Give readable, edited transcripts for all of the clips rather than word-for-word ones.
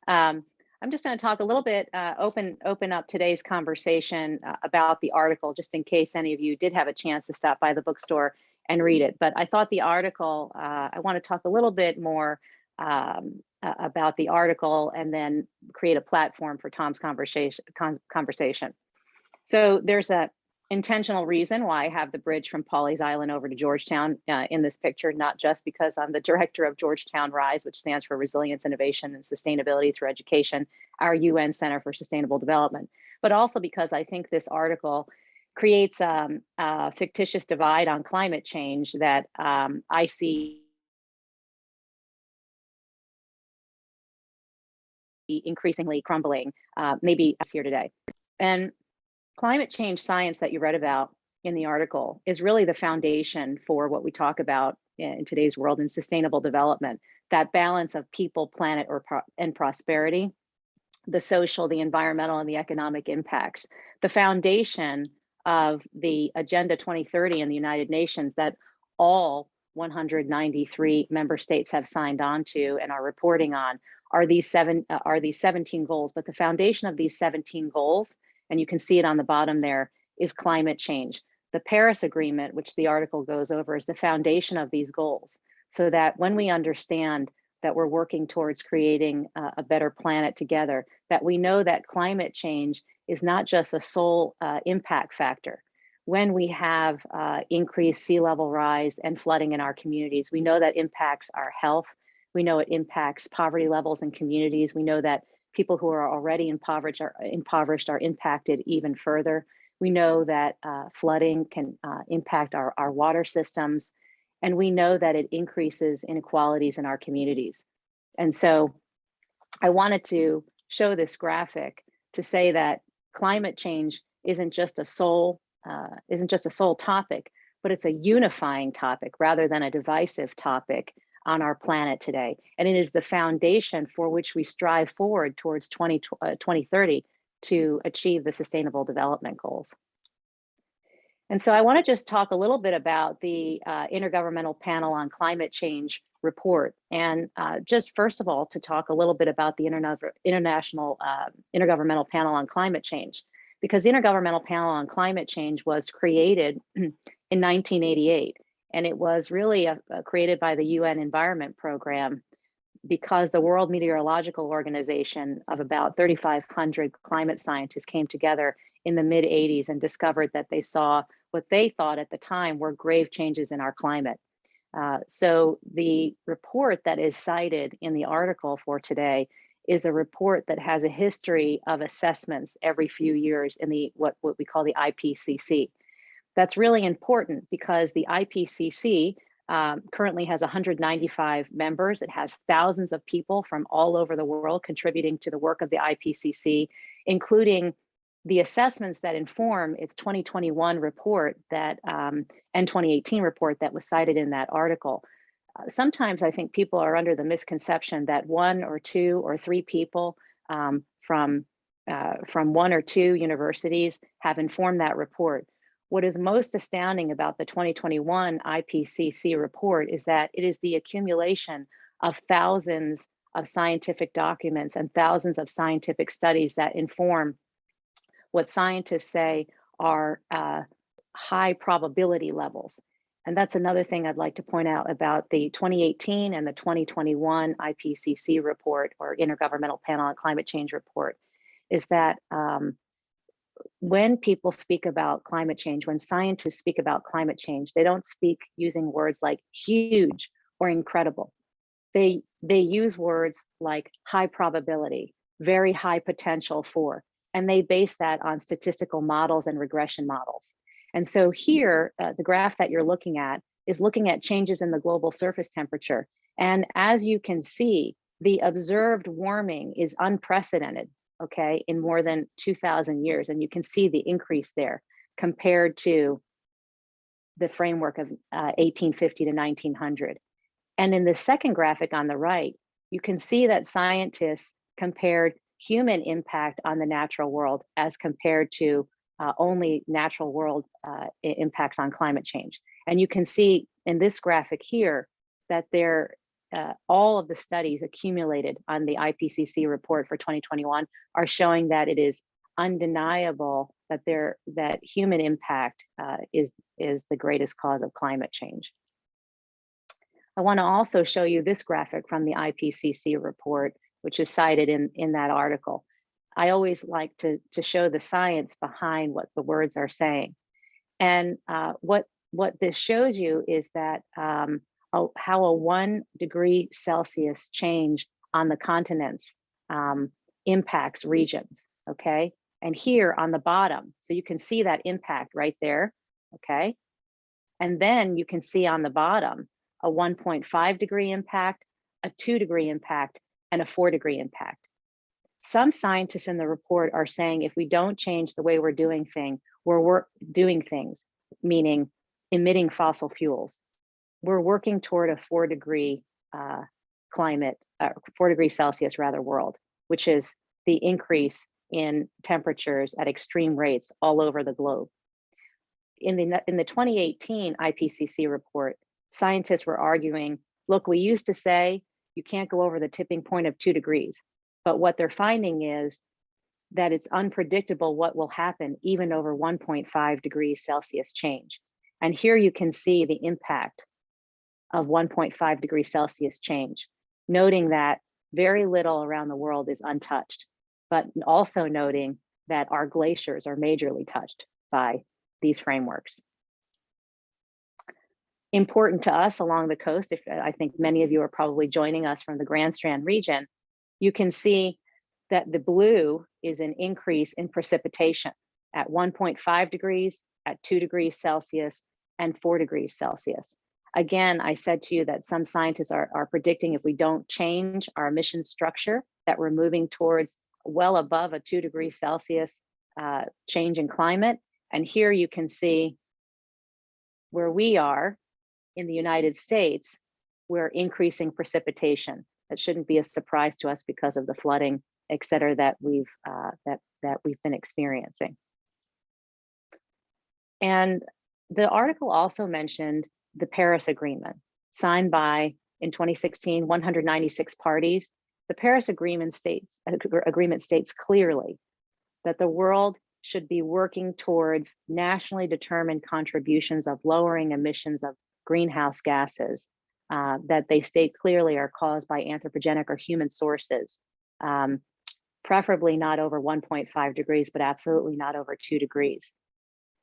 I'm just going to talk a little bit, open up today's conversation about the article, just in case any of you did have a chance to stop by the bookstore and read it. But I thought the article, I want to talk a little bit more about the article and then create a platform for Tom's conversation. So there's a intentional reason why I have the bridge from Pawleys Island over to Georgetown in this picture, not just because I'm the director of Georgetown RISE, which stands for Resilience, Innovation, and Sustainability Through Education, our UN Center for Sustainable Development, but also because I think this article creates a fictitious divide on climate change that I see increasingly crumbling, maybe here today. And climate change science that you read about in the article is really the foundation for what we talk about in today's world in sustainable development, that balance of people, planet, and prosperity, the social, the environmental, and the economic impacts, the foundation of the Agenda 2030 in the United Nations that all 193 member states have signed on to and are reporting on are these 17 goals. But the foundation of these 17 goals, and you can see it on the bottom there, is climate change. The Paris Agreement, which the article goes over, is the foundation of these goals, so that when we understand that we're working towards creating a better planet together, that we know that climate change is not just a sole impact factor. When we have increased sea level rise and flooding in our communities, we know that impacts our health. We know it impacts poverty levels in communities. We know that people who are already impoverished are impacted even further. We know that flooding can impact our water systems, and we know that it increases inequalities in our communities. And so I wanted to show this graphic to say that climate change isn't just a sole topic, but it's a unifying topic rather than a divisive topic on our planet today. And it is the foundation for which we strive forward towards 2030 to achieve the Sustainable Development Goals. And so I want to just talk a little bit about the Intergovernmental Panel on Climate Change report. And just first of all, to talk a little bit about the Intergovernmental Panel on Climate Change, because the Intergovernmental Panel on Climate Change was created in 1988. And it was really created by the UN Environment Program because the World Meteorological Organization of about 3,500 climate scientists came together in the mid 80s and discovered that they saw what they thought at the time were grave changes in our climate. So the report that is cited in the article for today is a report that has a history of assessments every few years in the what we call the IPCC. That's really important because the IPCC currently has 195 members. It has thousands of people from all over the world contributing to the work of the IPCC, including the assessments that inform its 2021 report that and 2018 report that was cited in that article. Sometimes I think people are under the misconception that one or two or three people from one or two universities have informed that report. What is most astounding about the 2021 IPCC report is that it is the accumulation of thousands of scientific documents and thousands of scientific studies that inform what scientists say are high probability levels. And that's another thing I'd like to point out about the 2018 and the 2021 IPCC report, or Intergovernmental Panel on Climate Change report, is that when people speak about climate change, when scientists speak about climate change, they don't speak using words like huge or incredible. They use words like high probability, very high potential for, and they base that on statistical models and regression models. And so here, the graph that you're looking at is looking at changes in the global surface temperature. And as you can see, the observed warming is unprecedented, okay, in more than 2,000 years. And you can see the increase there compared to the framework of 1850 to 1900. And in the second graphic on the right, you can see that scientists compared human impact on the natural world as compared to only natural world impacts on climate change. And you can see in this graphic here that there all of the studies accumulated on the IPCC report for 2021 are showing that it is undeniable that that human impact is the greatest cause of climate change. I want to also show you this graphic from the IPCC report, which is cited in that article. I always like to show the science behind what the words are saying. And what this shows you is that how a 1 degree Celsius change on the continents impacts regions, okay? And here on the bottom, so you can see that impact right there, okay? And then you can see on the bottom, a 1.5 degree impact, a 2 degree impact, and a 4 degree impact. Some scientists in the report are saying if we don't change the way we're doing things, meaning emitting fossil fuels, we're working toward a 4 degree climate, 4 degree Celsius rather world, which is the increase in temperatures at extreme rates all over the globe. In the 2018 IPCC report, scientists were arguing, look, we used to say you can't go over the tipping point of 2 degrees, but what they're finding is that it's unpredictable what will happen even over 1.5 degrees Celsius change. And here you can see the impact of 1.5 degrees Celsius change, noting that very little around the world is untouched, but also noting that our glaciers are majorly touched by these frameworks. Important to us along the coast, I think many of you are probably joining us from the Grand Strand region, you can see that the blue is an increase in precipitation at 1.5 degrees, at 2 degrees Celsius, and 4 degrees Celsius. Again, I said to you that some scientists are predicting if we don't change our emission structure, that we're moving towards well above a 2 degrees Celsius change in climate. And here you can see where we are in the United States, we're increasing precipitation. That shouldn't be a surprise to us because of the flooding, et cetera, that we've been experiencing. And the article also mentioned the Paris Agreement, signed by, in 2016, 196 parties. The Paris Agreement states clearly that the world should be working towards nationally determined contributions of lowering emissions of greenhouse gases that they state clearly are caused by anthropogenic or human sources, preferably not over 1.5 degrees, but absolutely not over 2 degrees.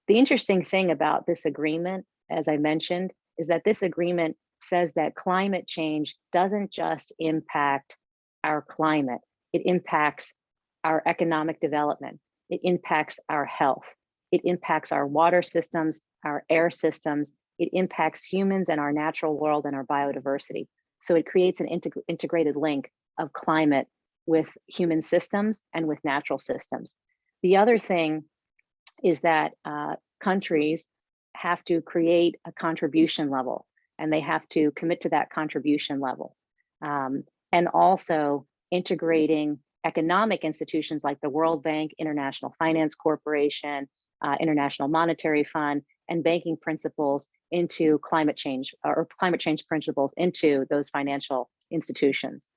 The interesting thing about this agreement, as I mentioned, is that this agreement says that climate change doesn't just impact our climate, it impacts our economic development, it impacts our health, it impacts our water systems, our air systems, it impacts humans and our natural world and our biodiversity. So it creates an integrated link of climate with human systems and with natural systems. The other thing is that countries have to create a contribution level, and they have to commit to that contribution level. And also integrating economic institutions like the World Bank, International Finance Corporation, International Monetary Fund, and banking principles into climate change, or climate change principles into those financial institutions.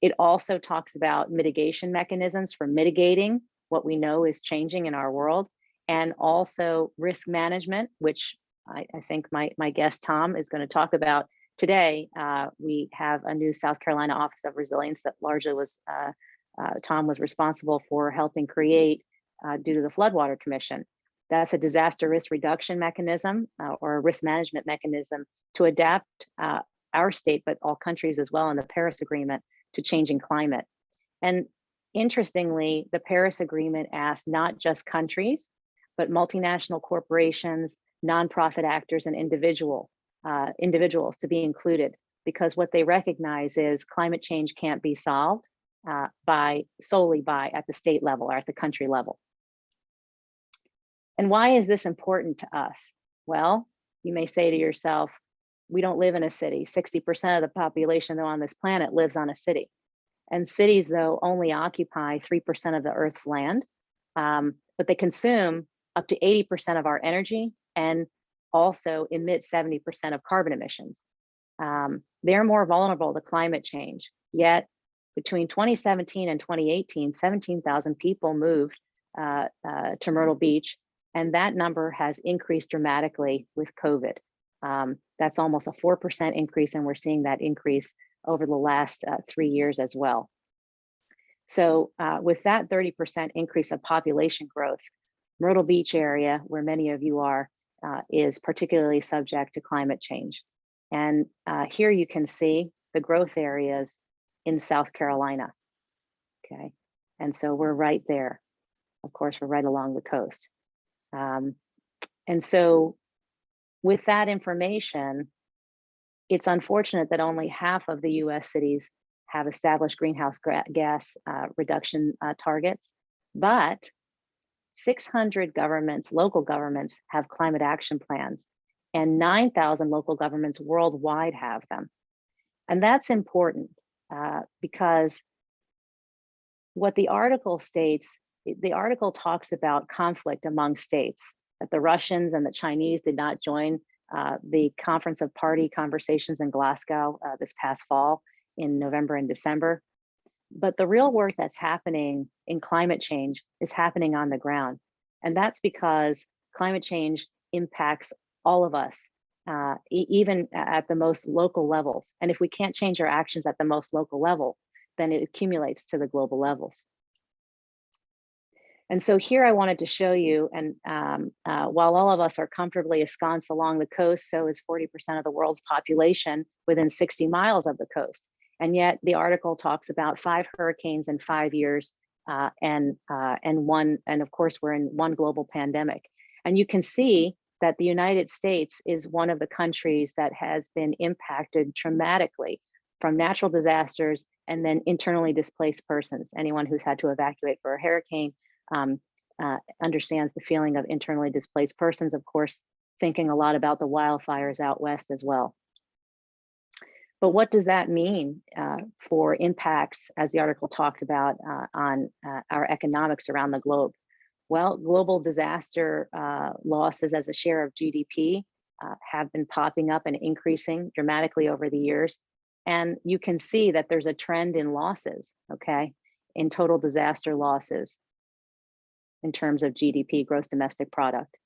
It also talks about mitigation mechanisms for mitigating what we know is changing in our world, and also risk management, which I think my guest Tom is going to talk about today. We have a new South Carolina Office of Resilience that largely was Tom was responsible for helping create due to the Floodwater Commission. That's a disaster risk reduction mechanism or a risk management mechanism to adapt our state, but all countries as well in the Paris Agreement to changing climate. And interestingly, the Paris Agreement asks not just countries, but multinational corporations, nonprofit actors, and individuals to be included, because what they recognize is climate change can't be solved solely by at the state level or at the country level. And why is this important to us? Well, you may say to yourself, we don't live in a city. 60% of the population though on this planet lives on a city. And cities though only occupy 3% of the Earth's land, but they consume up to 80% of our energy and also emit 70% of carbon emissions. they're more vulnerable to climate change. Yet between 2017 and 2018, 17,000 people moved to Myrtle Beach, and that number has increased dramatically with COVID. That's almost a 4% increase, and we're seeing that increase over the last 3 years as well. So with that 30% increase of population growth, Myrtle Beach area, where many of you are, is particularly subject to climate change. And here you can see the growth areas in South Carolina, okay? And so we're right there. Of course, we're right along the coast. And so with that information, it's unfortunate that only half of the US cities have established greenhouse gas reduction targets, but 600 governments, local governments, have climate action plans, and 9,000 local governments worldwide have them. And that's important because what the article states, the article talks about conflict among states, that the Russians and the Chinese did not join the Conference of Party conversations in Glasgow this past fall in November and December. But the real work that's happening in climate change is happening on the ground. And that's because climate change impacts all of us, even at the most local levels. And if we can't change our actions at the most local level, then it accumulates to the global levels. And so here I wanted to show you, and while all of us are comfortably ensconced along the coast, so is 40% of the world's population within 60 miles of the coast. And yet the article talks about 5 hurricanes in 5 years, and of course we're in one global pandemic. And you can see that the United States is one of the countries that has been impacted traumatically from natural disasters and then internally displaced persons. Anyone who's had to evacuate for a hurricane understands the feeling of internally displaced persons, of course, thinking a lot about the wildfires out west as well. But what does that mean for impacts, as the article talked about, on our economics around the globe? Well, global disaster losses as a share of GDP have been popping up and increasing dramatically over the years. And you can see that there's a trend in losses, okay, in total disaster losses in terms of GDP, gross domestic product.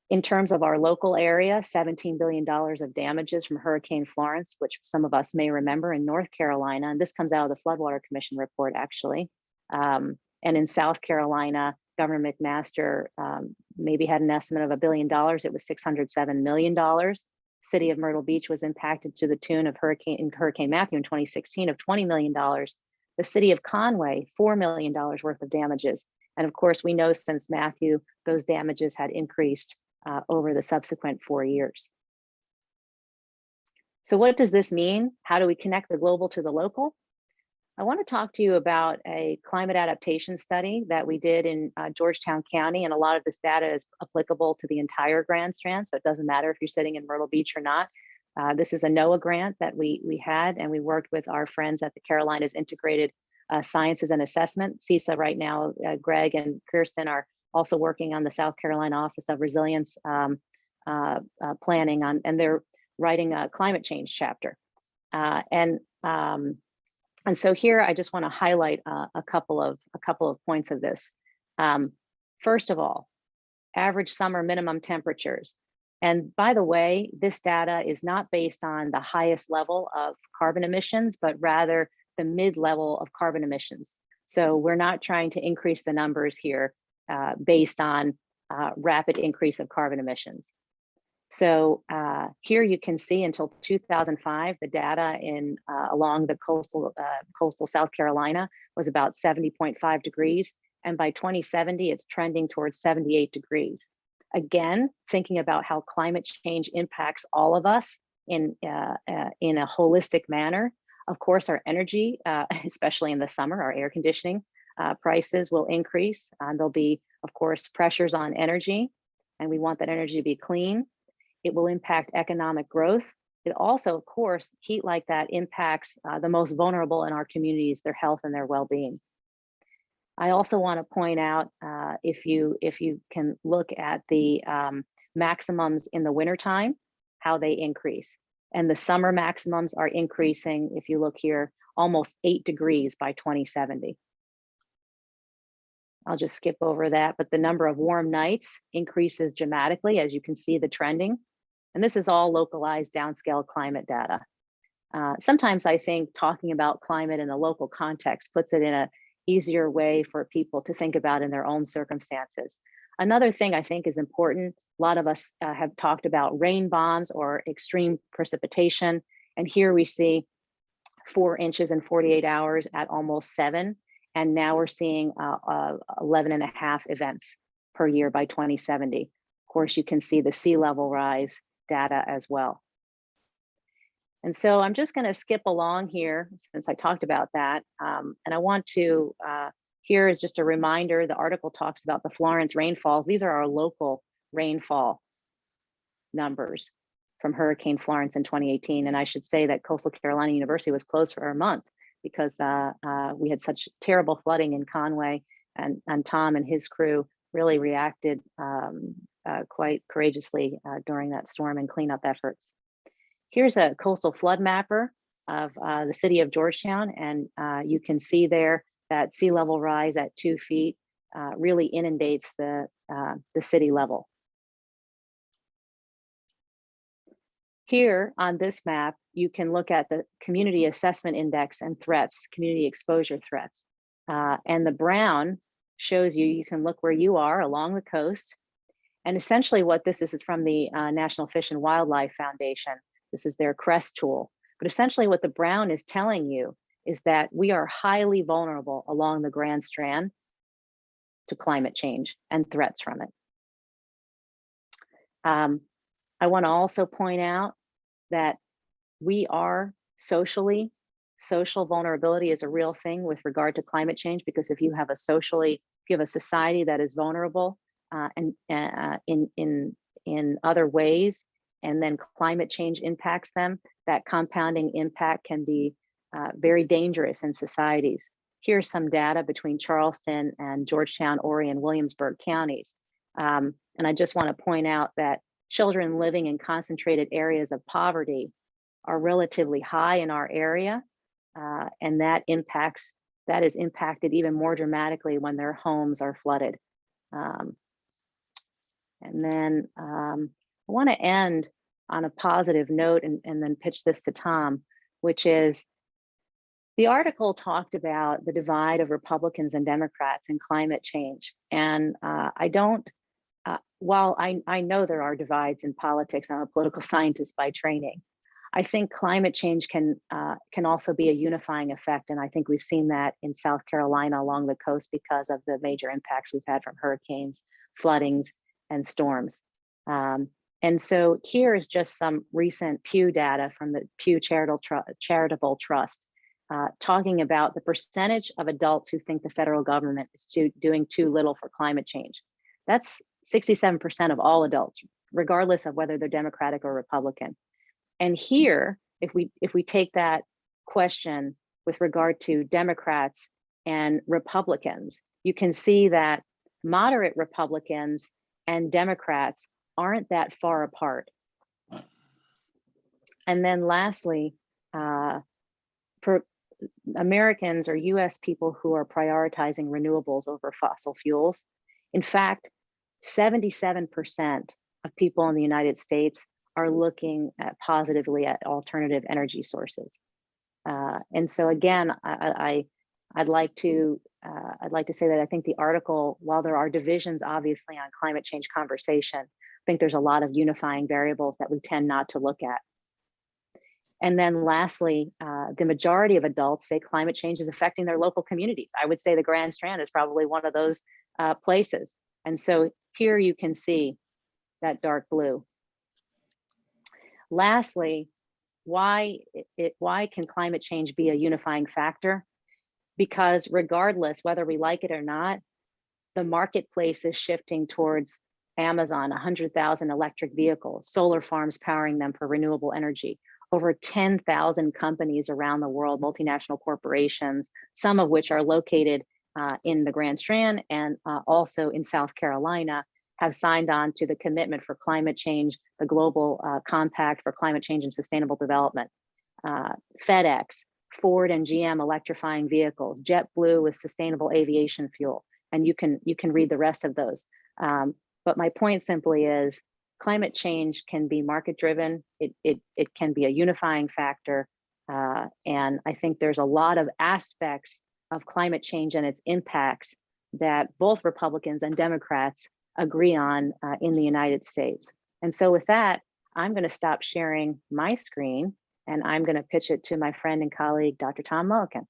In terms of our local area, $17 billion of damages from Hurricane Florence, which some of us may remember in North Carolina, and this comes out of the Floodwater Commission report actually. And in South Carolina, Governor McMaster maybe had an estimate of $1 billion. It was $607 million. City of Myrtle Beach was impacted to the tune of Hurricane Matthew in 2016 of $20 million. The city of Conway, $4 million worth of damages. And of course, we know since Matthew, those damages had increased over the subsequent 4 years. So what does this mean? How do we connect the global to the local? I want to talk to you about a climate adaptation study that we did in Georgetown County, and a lot of this data is applicable to the entire Grand Strand, so it doesn't matter if you're sitting in Myrtle Beach or not. This is a NOAA grant that we had, and we worked with our friends at the Carolinas Integrated Sciences and Assessment. CISA right now, Greg and Kirsten are also working on the South Carolina Office of Resilience planning on, and they're writing a climate change chapter. And so here I just want to highlight a couple of points of this. First of all, average summer minimum temperatures. And by the way, this data is not based on the highest level of carbon emissions, but rather the mid-level of carbon emissions. So we're not trying to increase the numbers here based on rapid increase of carbon emissions. So here you can see until 2005, the data in along the coastal South Carolina was about 70.5 degrees. And by 2070, it's trending towards 78 degrees. Again, thinking about how climate change impacts all of us in a holistic manner. Of course, our energy, especially in the summer, our air conditioning prices will increase. There'll be, of course, pressures on energy, and we want that energy to be clean. It will impact economic growth. It also, of course, heat like that impacts the most vulnerable in our communities, their health and their well-being. I also want to point out, if you can look at the maximums in the wintertime, how they increase. And the summer maximums are increasing, if you look here, almost 8 degrees by 2070. I'll just skip over that, but the number of warm nights increases dramatically, as you can see the trending. And this is all localized downscale climate data. Sometimes I think talking about climate in a local context puts it in an easier way for people to think about in their own circumstances. Another thing I think is important, a lot of us have talked about rain bombs or extreme precipitation. And here we see 4 inches in 48 hours at almost 7. And now we're seeing 11.5 events per year by 2070. Of course, you can see the sea level rise data as well. And so I'm just going to skip along here since I talked about that. And I want to, here is just a reminder, the article talks about the Florence rainfalls. These are our local rainfall numbers from Hurricane Florence in 2018. And I should say that Coastal Carolina University was closed for a month because we had such terrible flooding in Conway, and Tom and his crew really reacted quite courageously during that storm and cleanup efforts. Here's a coastal flood mapper of the city of Georgetown, and you can see there that sea level rise at 2 feet really inundates the city level. Here on this map, you can look at the community assessment index and threats, community exposure threats. And the brown shows you can look where you are along the coast. And essentially what this is from the National Fish and Wildlife Foundation. This is their CREST tool. But essentially what the brown is telling you is that we are highly vulnerable along the Grand Strand to climate change and threats from it. I want to also point out that we are social vulnerability is a real thing with regard to climate change, because if you have a society that is vulnerable and in other ways, and then climate change impacts them, that compounding impact can be very dangerous in societies. Here's some data between Charleston and Georgetown, Horry, and Williamsburg counties. And I just want to point out that children living in concentrated areas of poverty are relatively high in our area, and that is impacted even more dramatically when their homes are flooded. And then I want to end on a positive note and then pitch this to Tom, which is the article talked about the divide of Republicans and Democrats in climate change. And while I know there are divides in politics, I'm a political scientist by training, I think climate change can also be a unifying effect. And I think we've seen that in South Carolina along the coast because of the major impacts we've had from hurricanes, floodings, and storms. And so here is just some recent Pew data from the Pew Charitable Trust, talking about the percentage of adults who think the federal government is doing too little for climate change. That's 67% of all adults, regardless of whether they're Democratic or Republican. And here, if we take that question with regard to Democrats and Republicans, you can see that moderate Republicans and Democrats aren't that far apart. And then lastly, for Americans or US people who are prioritizing renewables over fossil fuels, in fact, 77% of people in the United States are looking positively at alternative energy sources. And so again, I'd like to say that I think the article, while there are divisions obviously on climate change conversation, I think there's a lot of unifying variables that we tend not to look at. And then lastly, the majority of adults say climate change is affecting their local communities. I would say the Grand Strand is probably one of those places. And so here you can see that dark blue. Lastly, why can climate change be a unifying factor? Because regardless whether we like it or not, the marketplace is shifting towards Amazon, 100,000 electric vehicles, solar farms powering them for renewable energy, over 10,000 companies around the world, multinational corporations, some of which are located in the Grand Strand and also in South Carolina, have signed on to the commitment for climate change, the global compact for climate change and sustainable development. FedEx, Ford and GM electrifying vehicles, JetBlue with sustainable aviation fuel, and you can read the rest of those. But my point simply is climate change can be market driven. It can be a unifying factor. And I think there's a lot of aspects of climate change and its impacts that both Republicans and Democrats agree on in the United States. And so with that, I'm going to stop sharing my screen and I'm going to pitch it to my friend and colleague, Dr. Tom Mulliken.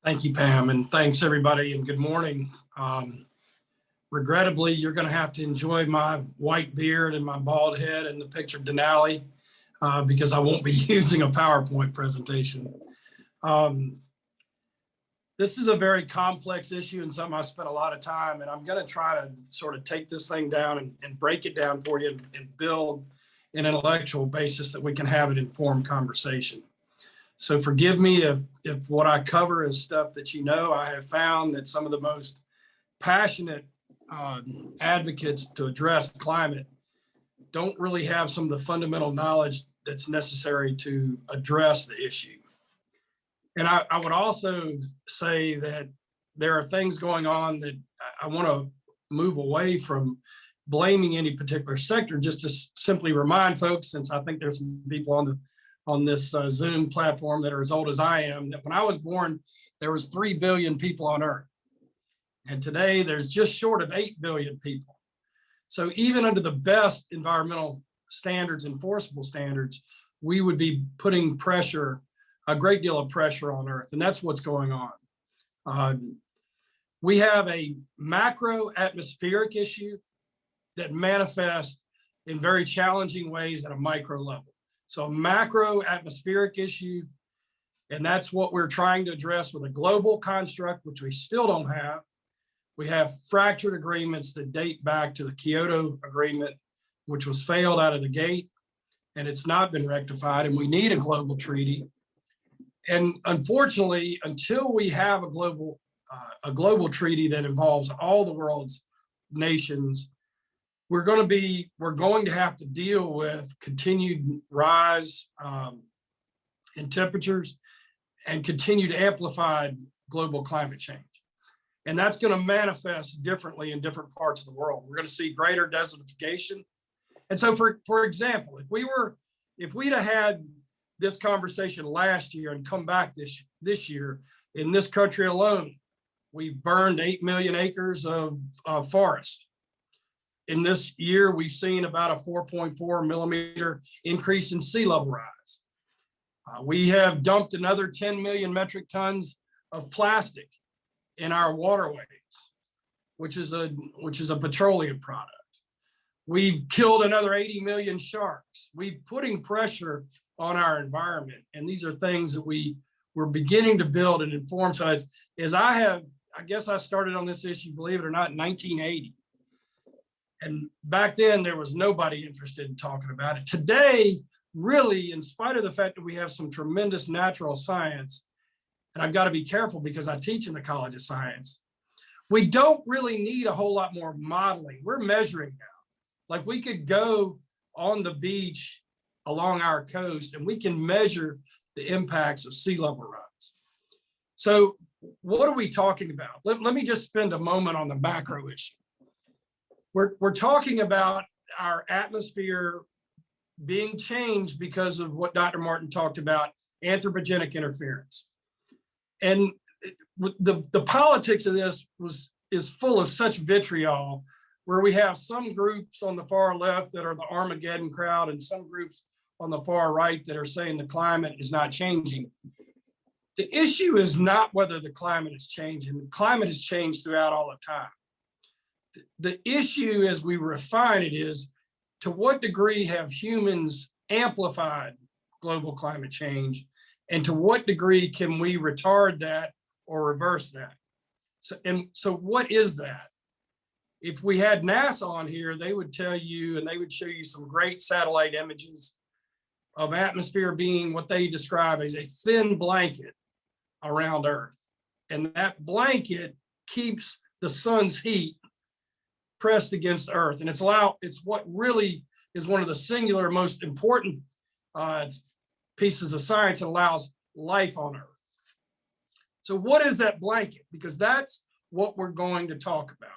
Thank you, Pam, and thanks everybody, and good morning. Regrettably, you're going to have to enjoy my white beard and my bald head and the picture of Denali because I won't be using a PowerPoint presentation. This is a very complex issue and something I spent a lot of time, and I'm going to try to sort of take this thing down and break it down for you and build an intellectual basis that we can have an informed conversation. So forgive me if what I cover is stuff that you know. I have found that some of the most passionate advocates to address climate don't really have some of the fundamental knowledge that's necessary to address the issue. And I would also say that there are things going on that I want to move away from blaming any particular sector, just to simply remind folks, since I think there's some people on this Zoom platform that are as old as I am, that when I was born, there was 3 billion people on Earth. And today there's just short of 8 billion people. So even under the best environmental standards, enforceable standards, we would be putting pressure, a great deal of pressure on Earth. And that's what's going on. We have a macro atmospheric issue that manifests in very challenging ways at a micro level. So a macro atmospheric issue, and that's what we're trying to address with a global construct, which we still don't have. We have fractured agreements that date back to the Kyoto Agreement, which was failed out of the gate, and it's not been rectified, and we need a global treaty. And unfortunately, until we have a global treaty that involves all the world's nations, we're going to have to deal with continued rise in temperatures and continued amplified global climate change. And that's going to manifest differently in different parts of the world. We're going to see greater desertification. And so for example, if we'd have had this conversation last year and come back this year, in this country alone, we've burned 8 million acres of forest. In this year, we've seen about a 4.4 millimeter increase in sea level rise. We have dumped another 10 million metric tons of plastic in our waterways, which is a petroleum product. We've killed another 80 million sharks. We're putting pressure on our environment. And these are things that we're beginning to build and inform. So I guess I started on this issue, believe it or not, in 1980. And back then there was nobody interested in talking about it. Today, really, in spite of the fact that we have some tremendous natural science, and I've got to be careful because I teach in the College of Science, we don't really need a whole lot more modeling. We're measuring now. Like we could go on the beach along our coast and we can measure the impacts of sea level rise. So what are we talking about? Let me just spend a moment on the macro issue. We're talking about our atmosphere being changed because of what Dr. Martin talked about, anthropogenic interference. And the politics of this is full of such vitriol, where we have some groups on the far left that are the Armageddon crowd and some groups on the far right that are saying the climate is not changing. The issue is not whether the climate is changing. The climate has changed throughout all the time. The issue as we refine it is, to what degree have humans amplified global climate change, and to what degree can we retard that or reverse that? So what is that? If we had NASA on here, they would tell you, and they would show you some great satellite images of atmosphere being what they describe as a thin blanket around Earth. And that blanket keeps the sun's heat pressed against Earth. And it's what really is one of the singular most important pieces of science that allows life on Earth. So what is that blanket? Because that's what we're going to talk about.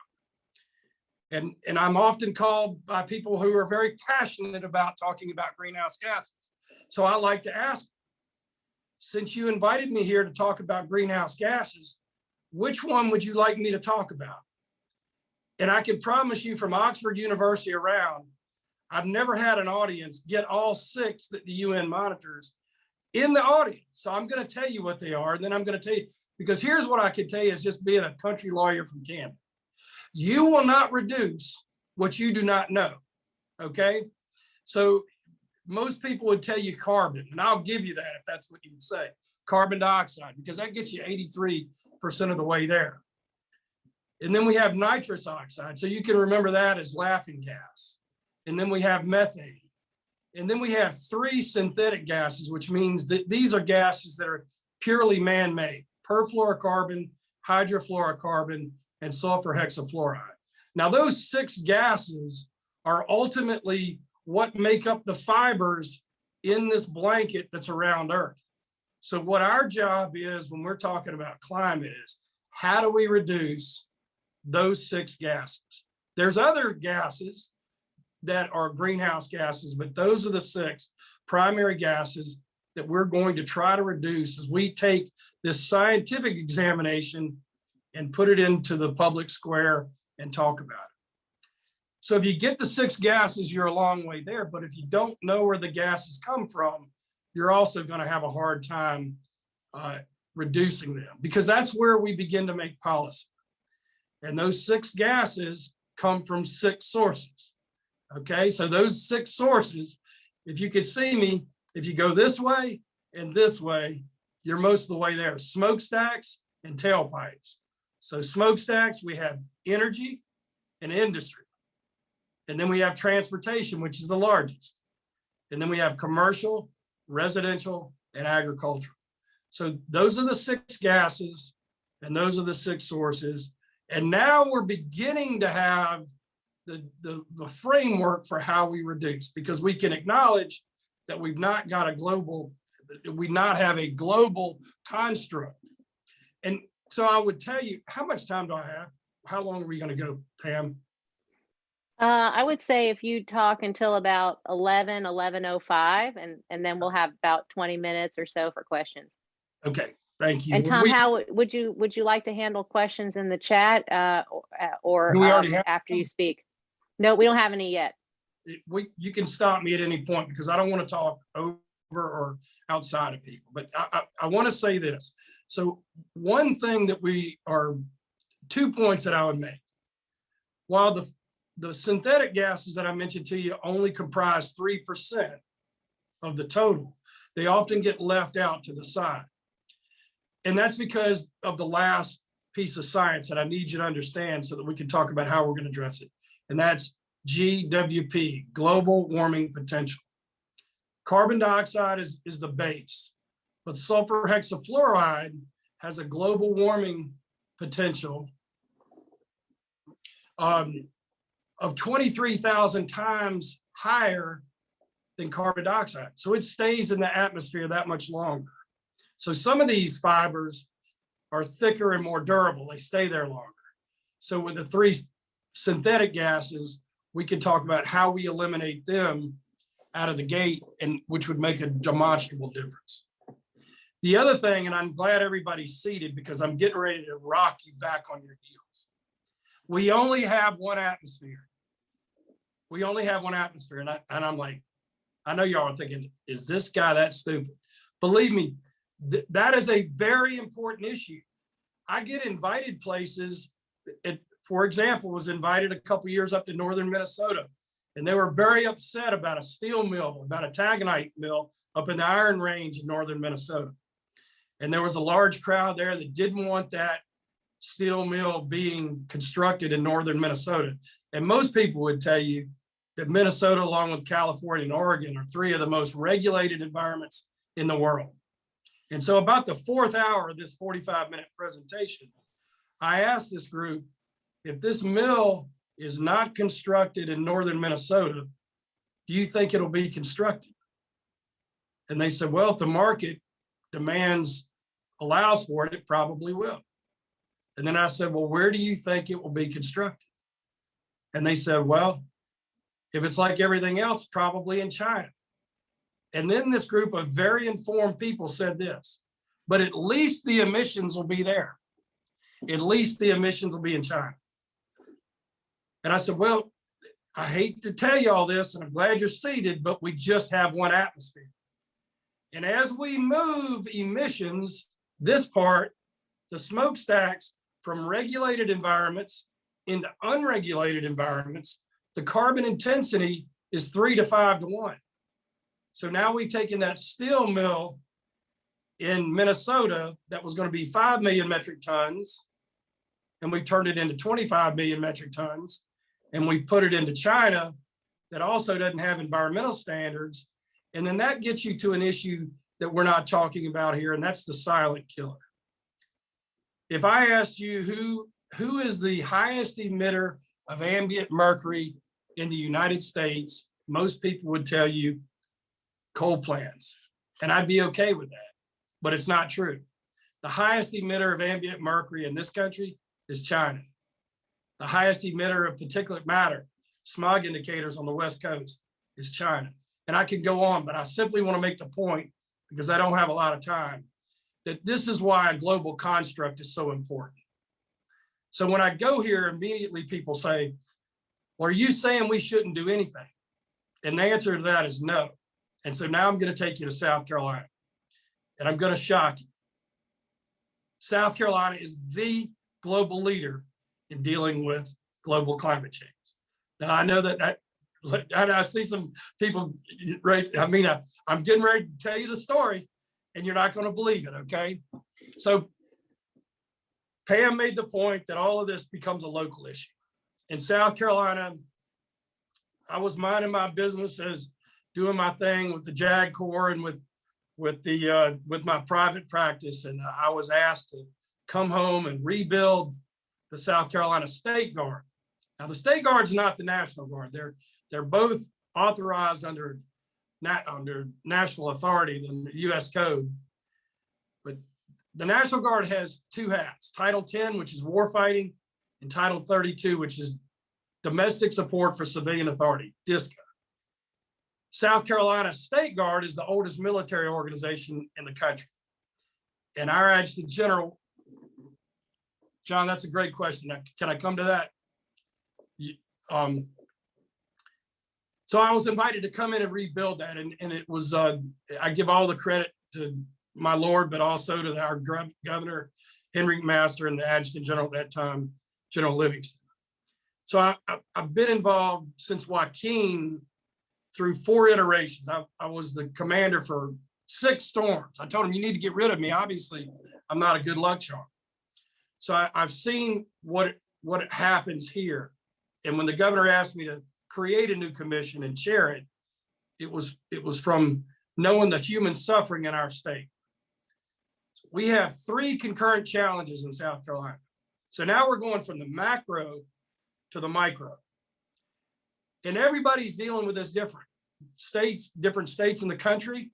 And I'm often called by people who are very passionate about talking about greenhouse gases. So I like to ask, since you invited me here to talk about greenhouse gases, which one would you like me to talk about? And I can promise you from Oxford University around, I've never had an audience get all 6 that the UN monitors in the audience. So I'm going to tell you what they are, and then I'm going to tell you, because here's what I can tell you as just being a country lawyer from Canada. You will not reduce what you do not know, okay? So most people would tell you carbon, and I'll give you that if that's what you would say, carbon dioxide, because that gets you 83% of the way there. And then we have nitrous oxide, so you can remember that as laughing gas. And then we have methane. And then we have 3 synthetic gases, which means that these are gases that are purely man-made: perfluorocarbon, hydrofluorocarbon, and sulfur hexafluoride. Now, those 6 gases are ultimately what make up the fibers in this blanket that's around Earth. So what our job is when we're talking about climate is, how do we reduce those 6 gases? There's other gases that are greenhouse gases, but those are the 6 primary gases that we're going to try to reduce as we take this scientific examination and put it into the public square and talk about it. So if you get the 6 gases, you're a long way there. But if you don't know where the gases come from, you're also going to have a hard time reducing them, because that's where we begin to make policy. And those 6 gases come from 6 sources. Okay, so those 6 sources, if you could see me, if you go this way and this way, you're most of the way there. Smokestacks and tailpipes. So smokestacks, we have energy and industry. And then we have transportation, which is the largest. And then we have commercial, residential, and agricultural. So those are the 6 gases, and those are the 6 sources. And now we're beginning to have the framework for how we reduce, because we can acknowledge that we not have a global construct. And so I would tell you, how much time do I have? How long are we going to go, Pam? I would say if you talk until about 11:05, and then we'll have about 20 minutes or so for questions. Okay, thank you. And Tom, how would you like to handle questions in the chat or Do we already have after you speak? No, we don't have any yet. You can stop me at any point, because I don't want to talk over or outside of people. But I want to say this. So one thing that 2 points that I would make. While the synthetic gases that I mentioned to you only comprise 3% of the total, they often get left out to the side. And that's because of the last piece of science that I need you to understand so that we can talk about how we're going to address it. And that's GWP, global warming potential. Carbon dioxide is the base, but sulfur hexafluoride has a global warming potential of 23,000 times higher than carbon dioxide. So it stays in the atmosphere that much longer. So some of these fibers are thicker and more durable. They stay there longer. So with the 3 synthetic gases, we could talk about how we eliminate them out of the gate, and which would make a demonstrable difference. The other thing, and I'm glad everybody's seated because I'm getting ready to rock you back on your heels. We only have one atmosphere. We only have one atmosphere. And I'm like, I know y'all are thinking, is this guy that stupid? Believe me, that is a very important issue. I get invited places. For example, was invited a couple years up to northern Minnesota, and they were very upset about a steel mill, about a taconite mill up in the Iron Range in northern Minnesota. And there was a large crowd there that didn't want that steel mill being constructed in northern Minnesota. And most people would tell you that Minnesota, along with California and Oregon, are 3 of the most regulated environments in the world. And so about the 4th hour of this 45-minute presentation, I asked this group, if this mill is not constructed in northern Minnesota, do you think it'll be constructed? And they said, well, if the market allows for it, it probably will. And then I said, well, where do you think it will be constructed? And they said, well, if it's like everything else, probably in China. And then this group of very informed people said this, but at least the emissions will be there. At least the emissions will be in China. And I said, well, I hate to tell you all this, and I'm glad you're seated, but we just have one atmosphere. And as we move emissions, this part, the smokestacks from regulated environments into unregulated environments, the carbon intensity is 3 to 5 to 1. So now we've taken that steel mill in Minnesota that was going to be 5 million metric tons, and we turned it into 25 million metric tons, and we put it into China that also doesn't have environmental standards. And then that gets you to an issue that we're not talking about here, and that's the silent killer. If I asked you who is the highest emitter of ambient mercury in the United States, most people would tell you coal plants, and I'd be okay with that, but it's not true. The highest emitter of ambient mercury in this country is China. The highest emitter of particulate matter, smog indicators on the West Coast, is China. And I can go on, but I simply want to make the point, because I don't have a lot of time, that this is why a global construct is so important. So when I go here, immediately people say, well, are you saying we shouldn't do anything? And the answer to that is no. And so now I'm going to take you to South Carolina, and I'm going to shock you. South Carolina is the global leader in dealing with global climate change. Now, I know that I see some people, right? I mean, I'm getting ready to tell you the story, and you're not going to believe it, okay? So Pam made the point that all of this becomes a local issue. In South Carolina, I was minding my business as doing my thing with the JAG Corps and with my private practice, and I was asked to come home and rebuild the South Carolina State Guard. Now, the State Guard's not the National Guard. They're both authorized under national authority, the U.S. Code. But the National Guard has two hats: Title 10, which is warfighting, and Title 32, which is domestic support for civilian authority, DISCA. South Carolina State Guard is the oldest military organization in the country. And our Adjutant General, John, that's a great question. Can I come to that? So I was invited to come in and rebuild that. And it was, I give all the credit to my Lord, but also to our Governor, Henry Master, and the Adjutant General at that time, General Livingston. So I've been involved since Joaquin through 4 iterations. I was the commander for 6 storms. I told him, you need to get rid of me. Obviously, I'm not a good luck charm. So I've seen what happens here. And when the governor asked me to create a new commission and chair it, it was from knowing the human suffering in our state. We have 3 concurrent challenges in South Carolina. So now we're going from the macro to the micro. And everybody's dealing with this different states in the country.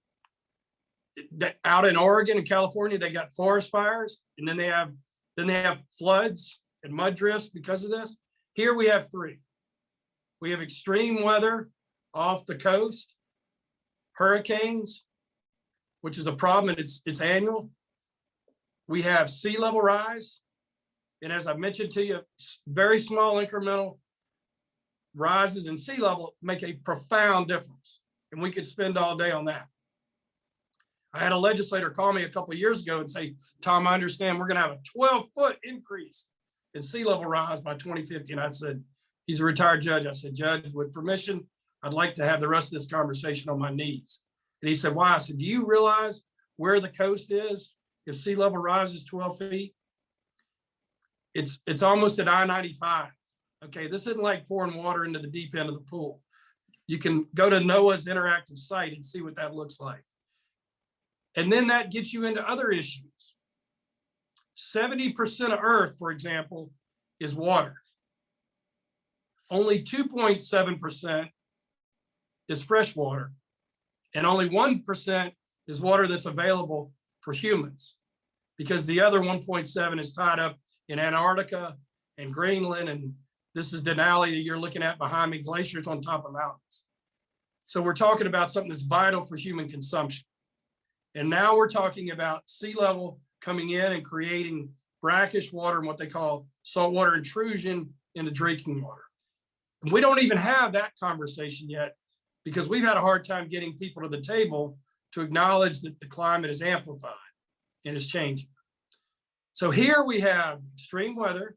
Out in Oregon and California, they got forest fires, and then they have floods and mud drifts because of this. Here we have 3. We have extreme weather off the coast, hurricanes, which is a problem, and it's annual. We have sea level rise. And as I mentioned to you, very small incremental rises in sea level make a profound difference. And we could spend all day on that. I had a legislator call me a couple of years ago and say, Tom, I understand we're going to have a 12-foot increase in sea level rise by 2050. And I said, he's a retired judge. I said, Judge, with permission, I'd like to have the rest of this conversation on my knees. And he said, why? I said, do you realize where the coast is if sea level rises 12 feet? It's almost at I-95. Okay, this isn't like pouring water into the deep end of the pool. You can go to NOAA's interactive site and see what that looks like. And then that gets you into other issues. 70% of Earth, for example, is water. only 2.7% is fresh water, and only 1% is water that's available for humans, because the other 1.7 is tied up in Antarctica and Greenland, and this is Denali that you're looking at behind me, glaciers on top of mountains. So we're talking about something that's vital for human consumption. And now we're talking about sea level coming in and creating brackish water and what they call saltwater intrusion into drinking water. And we don't even have that conversation yet, because we've had a hard time getting people to the table to acknowledge that the climate is amplified and is changing. So here we have extreme weather,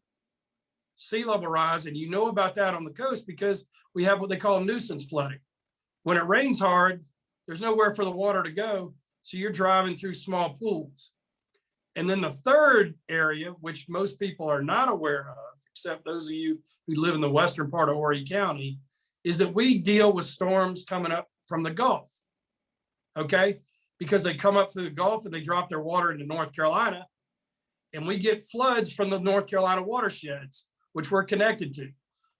sea level rise, and you know about that on the coast because we have what they call nuisance flooding. When it rains hard, there's nowhere for the water to go, so you're driving through small pools. And then the third area, which most people are not aware of, except those of you who live in the western part of Horry County, is that we deal with storms coming up from the Gulf, okay? Because they come up through the Gulf and they drop their water into North Carolina, and we get floods from the North Carolina watersheds, which we're connected to.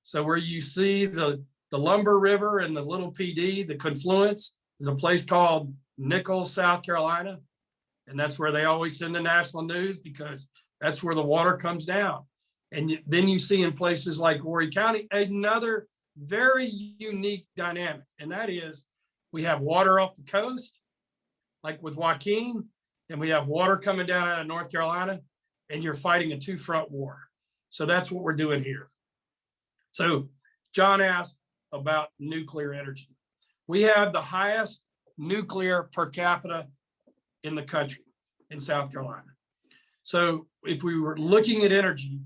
So where you see the Lumber River and the Little PD, the confluence, is a place called Nichols, South Carolina. And that's where they always send the national news, because that's where the water comes down. And then you see in places like Horry County, another very unique dynamic. And that is, we have water off the coast, like with Joaquin, and we have water coming down out of North Carolina, and you're fighting a two-front war. So that's what we're doing here. So John asked about nuclear energy. We have the highest nuclear per capita in the country, in South Carolina. So if we were looking at energy,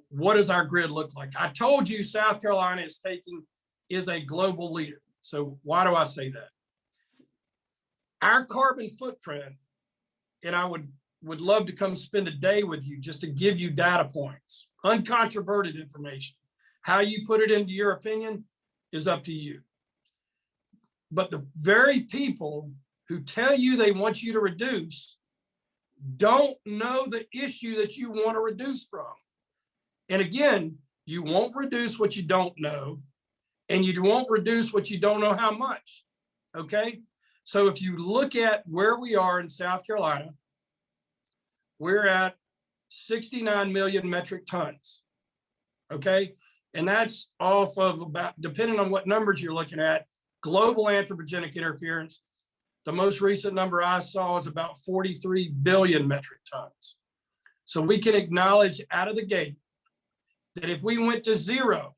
what does our grid look like? I told you South Carolina is a global leader. So why do I say that? Our carbon footprint, and I would love to come spend a day with you just to give you data points, uncontroverted information. How you put it into your opinion is up to you. But the very people who tell you they want you to reduce don't know the issue that you want to reduce from. And again, you won't reduce what you don't know, and you won't reduce what you don't know how much, okay? So if you look at where we are in South Carolina, we're at 69 million metric tons, okay? And that's off of about, depending on what numbers you're looking at, global anthropogenic interference. The most recent number I saw is about 43 billion metric tons. So we can acknowledge out of the gate that if we went to zero,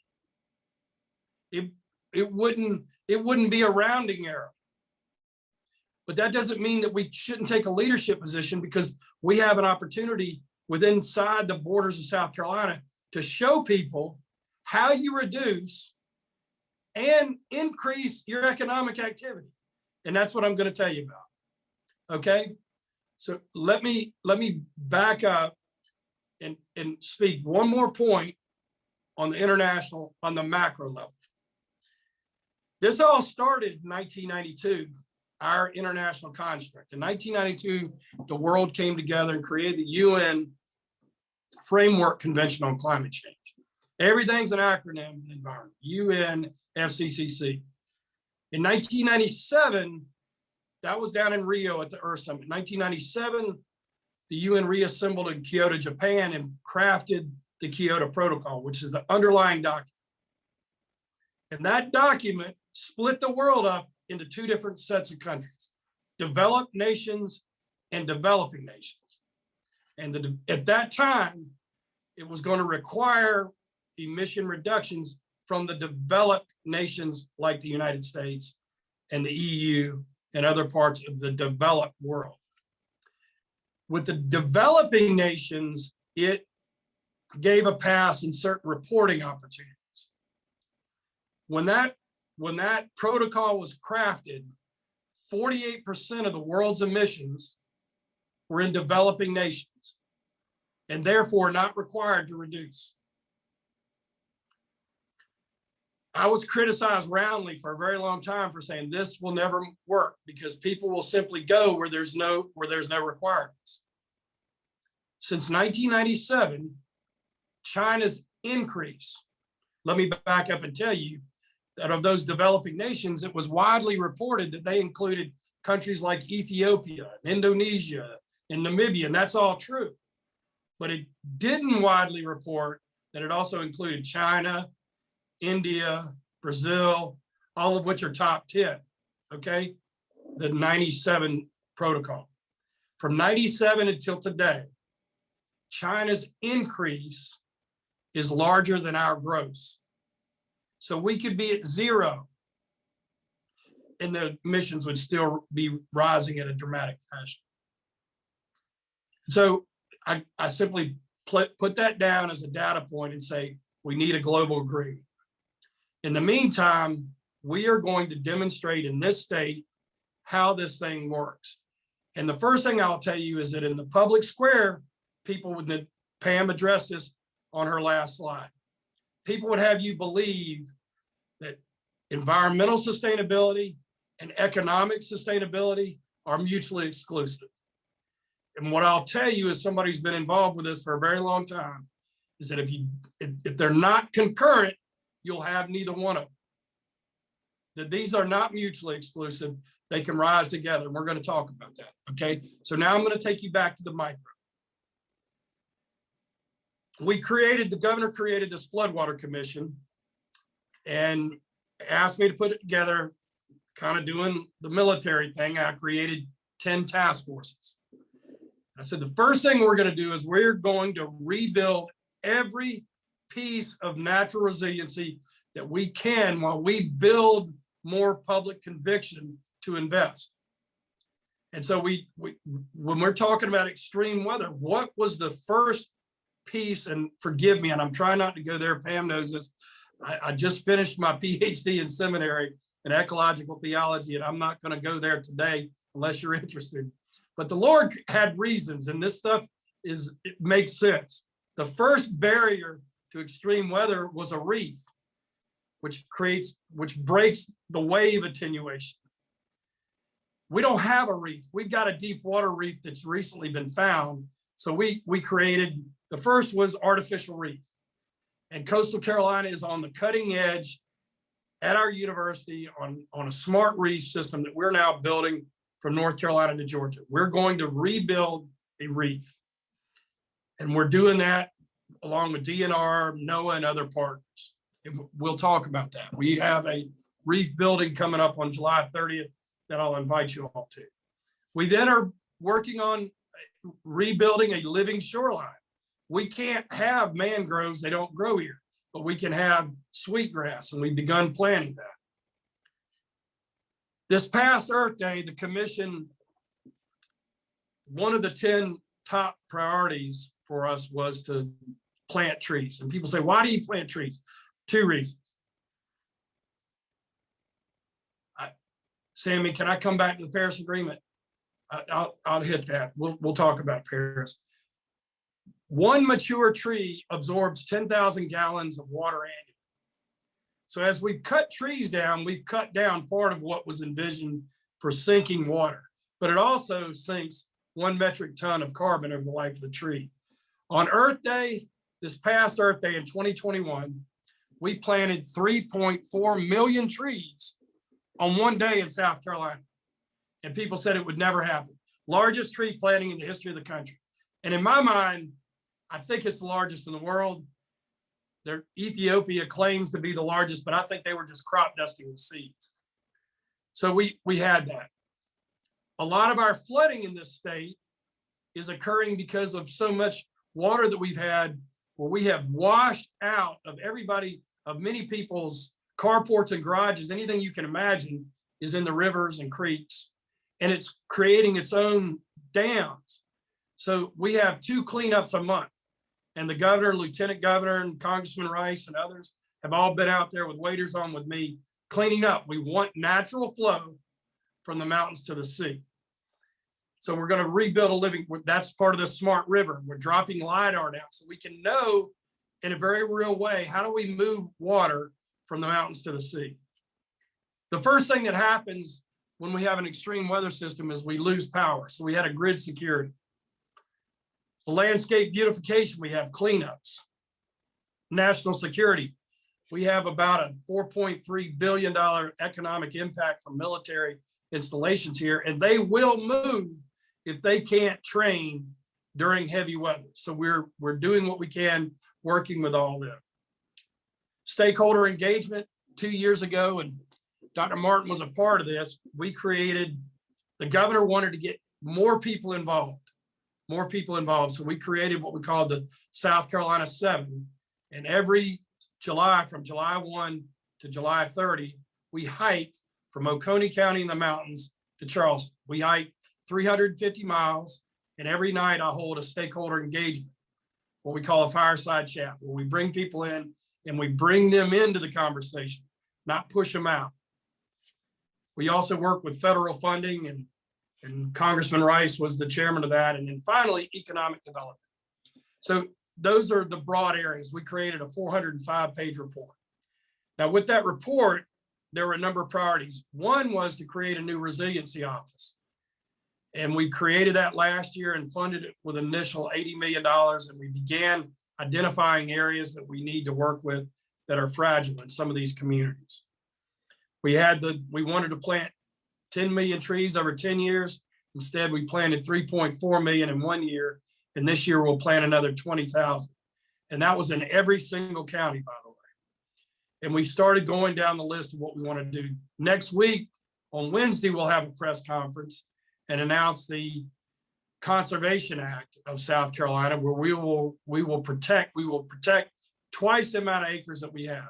it wouldn't be a rounding error. But that doesn't mean that we shouldn't take a leadership position, because we have an opportunity within inside the borders of South Carolina to show people how you reduce and increase your economic activity. And that's what I'm going to tell you about. Okay. So let me back up and speak one more point on the international, on the macro level. This all started in 1992, our international construct. In 1992, the world came together and created the UN Framework Convention on Climate Change. Everything's an acronym in the environment, UNFCCC. In 1997, that was down in Rio at the Earth Summit. In 1997, the UN reassembled in Kyoto, Japan, and crafted the Kyoto Protocol, which is the underlying document. And that document split the world up into two different sets of countries, developed nations and developing nations. And at that time, it was going to require emission reductions from the developed nations like the United States and the EU and other parts of the developed world. With the developing nations, it gave a pass in certain reporting opportunities. When that protocol was crafted, 48% of the world's emissions were in developing nations, and therefore not required to reduce. I was criticized roundly for a very long time for saying this will never work because people will simply go where there's no requirements. Since 1997, China's increase let me back up and tell you that of those developing nations, it was widely reported that they included countries like Ethiopia, and Indonesia, and Namibia, and that's all true. But it didn't widely report that it also included China, India, Brazil, all of which are top 10, okay? The 97 protocol. From 97 until today, China's increase is larger than our gross. So we could be at 0 and the emissions would still be rising at a dramatic fashion. So I simply put that down as a data point and say, we need a global agreement. In the meantime, we are going to demonstrate in this state how this thing works. And the first thing I'll tell you is that in the public square, people would, Pam addressed this on her last slide. People would have you believe that environmental sustainability and economic sustainability are mutually exclusive. And what I'll tell you as somebody who's been involved with this for a very long time is that if they're not concurrent, you'll have neither one of them. That these are not mutually exclusive. They can rise together. And we're going to talk about that. Okay. So now I'm going to take you back to the micro. The governor created this floodwater commission and asked me to put it together, kind of doing the military thing. I created 10 task forces. I said, the first thing we're going to do is we're going to rebuild every piece of natural resiliency that we can while we build more public conviction to invest. And so when we're talking about extreme weather, what was the first piece? And forgive me, and I'm trying not to go there. Pam knows this. I just finished my PhD in seminary in ecological theology, and I'm not going to go there today unless you're interested. But the Lord had reasons, and this stuff it makes sense. The first barrier to extreme weather was a reef, which breaks the wave attenuation. We don't have a reef. We've got a deep water reef that's recently been found. So we created, the first was artificial reef. And coastal Carolina is on the cutting edge at our university on a smart reef system that we're now building from North Carolina to Georgia. We're going to rebuild a reef. And we're doing that along with DNR, NOAA, and other partners. And we'll talk about that. We have a reef building coming up on July 30th that I'll invite you all to. We then are working on rebuilding a living shoreline. We can't have mangroves, they don't grow here, but we can have sweetgrass, and we've begun planting that. This past Earth Day, the commission, one of the 10 top priorities for us was to plant trees. And people say, why do you plant trees? 2 reasons. Sammy, can I come back to the Paris Agreement? I'll hit that. We'll talk about Paris. One mature tree absorbs 10,000 gallons of water annually. So as we cut trees down, we've cut down part of what was envisioned for sinking water, but it also sinks 1 metric ton of carbon over the life of the tree. On Earth Day, this past Earth Day in 2021, we planted 3.4 million trees on one day in South Carolina. And people said it would never happen. Largest tree planting in the history of the country. And in my mind, I think it's the largest in the world. Ethiopia claims to be the largest, but I think they were just crop dusting the seeds. So we had that. A lot of our flooding in this state is occurring because of so much water that we've had, where we have washed out of many people's carports and garages. Anything you can imagine is in the rivers and creeks, and it's creating its own dams. So we have 2 cleanups a month. And the governor, lieutenant governor, and Congressman Rice and others have all been out there with waders on with me, cleaning up. We want natural flow from the mountains to the sea. So we're going to rebuild a living. That's part of the smart river. We're dropping LIDAR now so we can know in a very real way, how do we move water from the mountains to the sea? The first thing that happens when we have an extreme weather system is we lose power. So we had a grid security. The landscape beautification, we have cleanups. National security. We have about a $4.3 billion economic impact from military installations here, and they will move if they can't train during heavy weather. So we're doing what we can, working with all of them. Stakeholder engagement 2 years ago, and Dr. Martin was a part of this. We created, the governor wanted to get more people involved. So we created what we call the South Carolina 7. And every July, from July 1 to July 30, we hike from Oconee County in the mountains to Charleston. We hike 350 miles, and every night I hold a stakeholder engagement, what we call a fireside chat, where we bring people in and we bring them into the conversation, not push them out. We also work with federal funding, and Congressman Rice was the chairman of that. And then finally, economic development. So those are the broad areas. We created a 405-page report. Now, with that report, there were a number of priorities. One was to create a new resiliency office. And we created that last year and funded it with an initial $80 million. And we began identifying areas that we need to work with that are fragile in some of these communities. We wanted to plant 10 million trees over 10 years. Instead, we planted 3.4 million in 1 year. And this year we'll plant another 20,000. And that was in every single county, by the way. And we started going down the list of what we want to do. Next week, on Wednesday, we'll have a press conference and announce the Conservation Act of South Carolina, where we will protect twice the amount of acres that we have.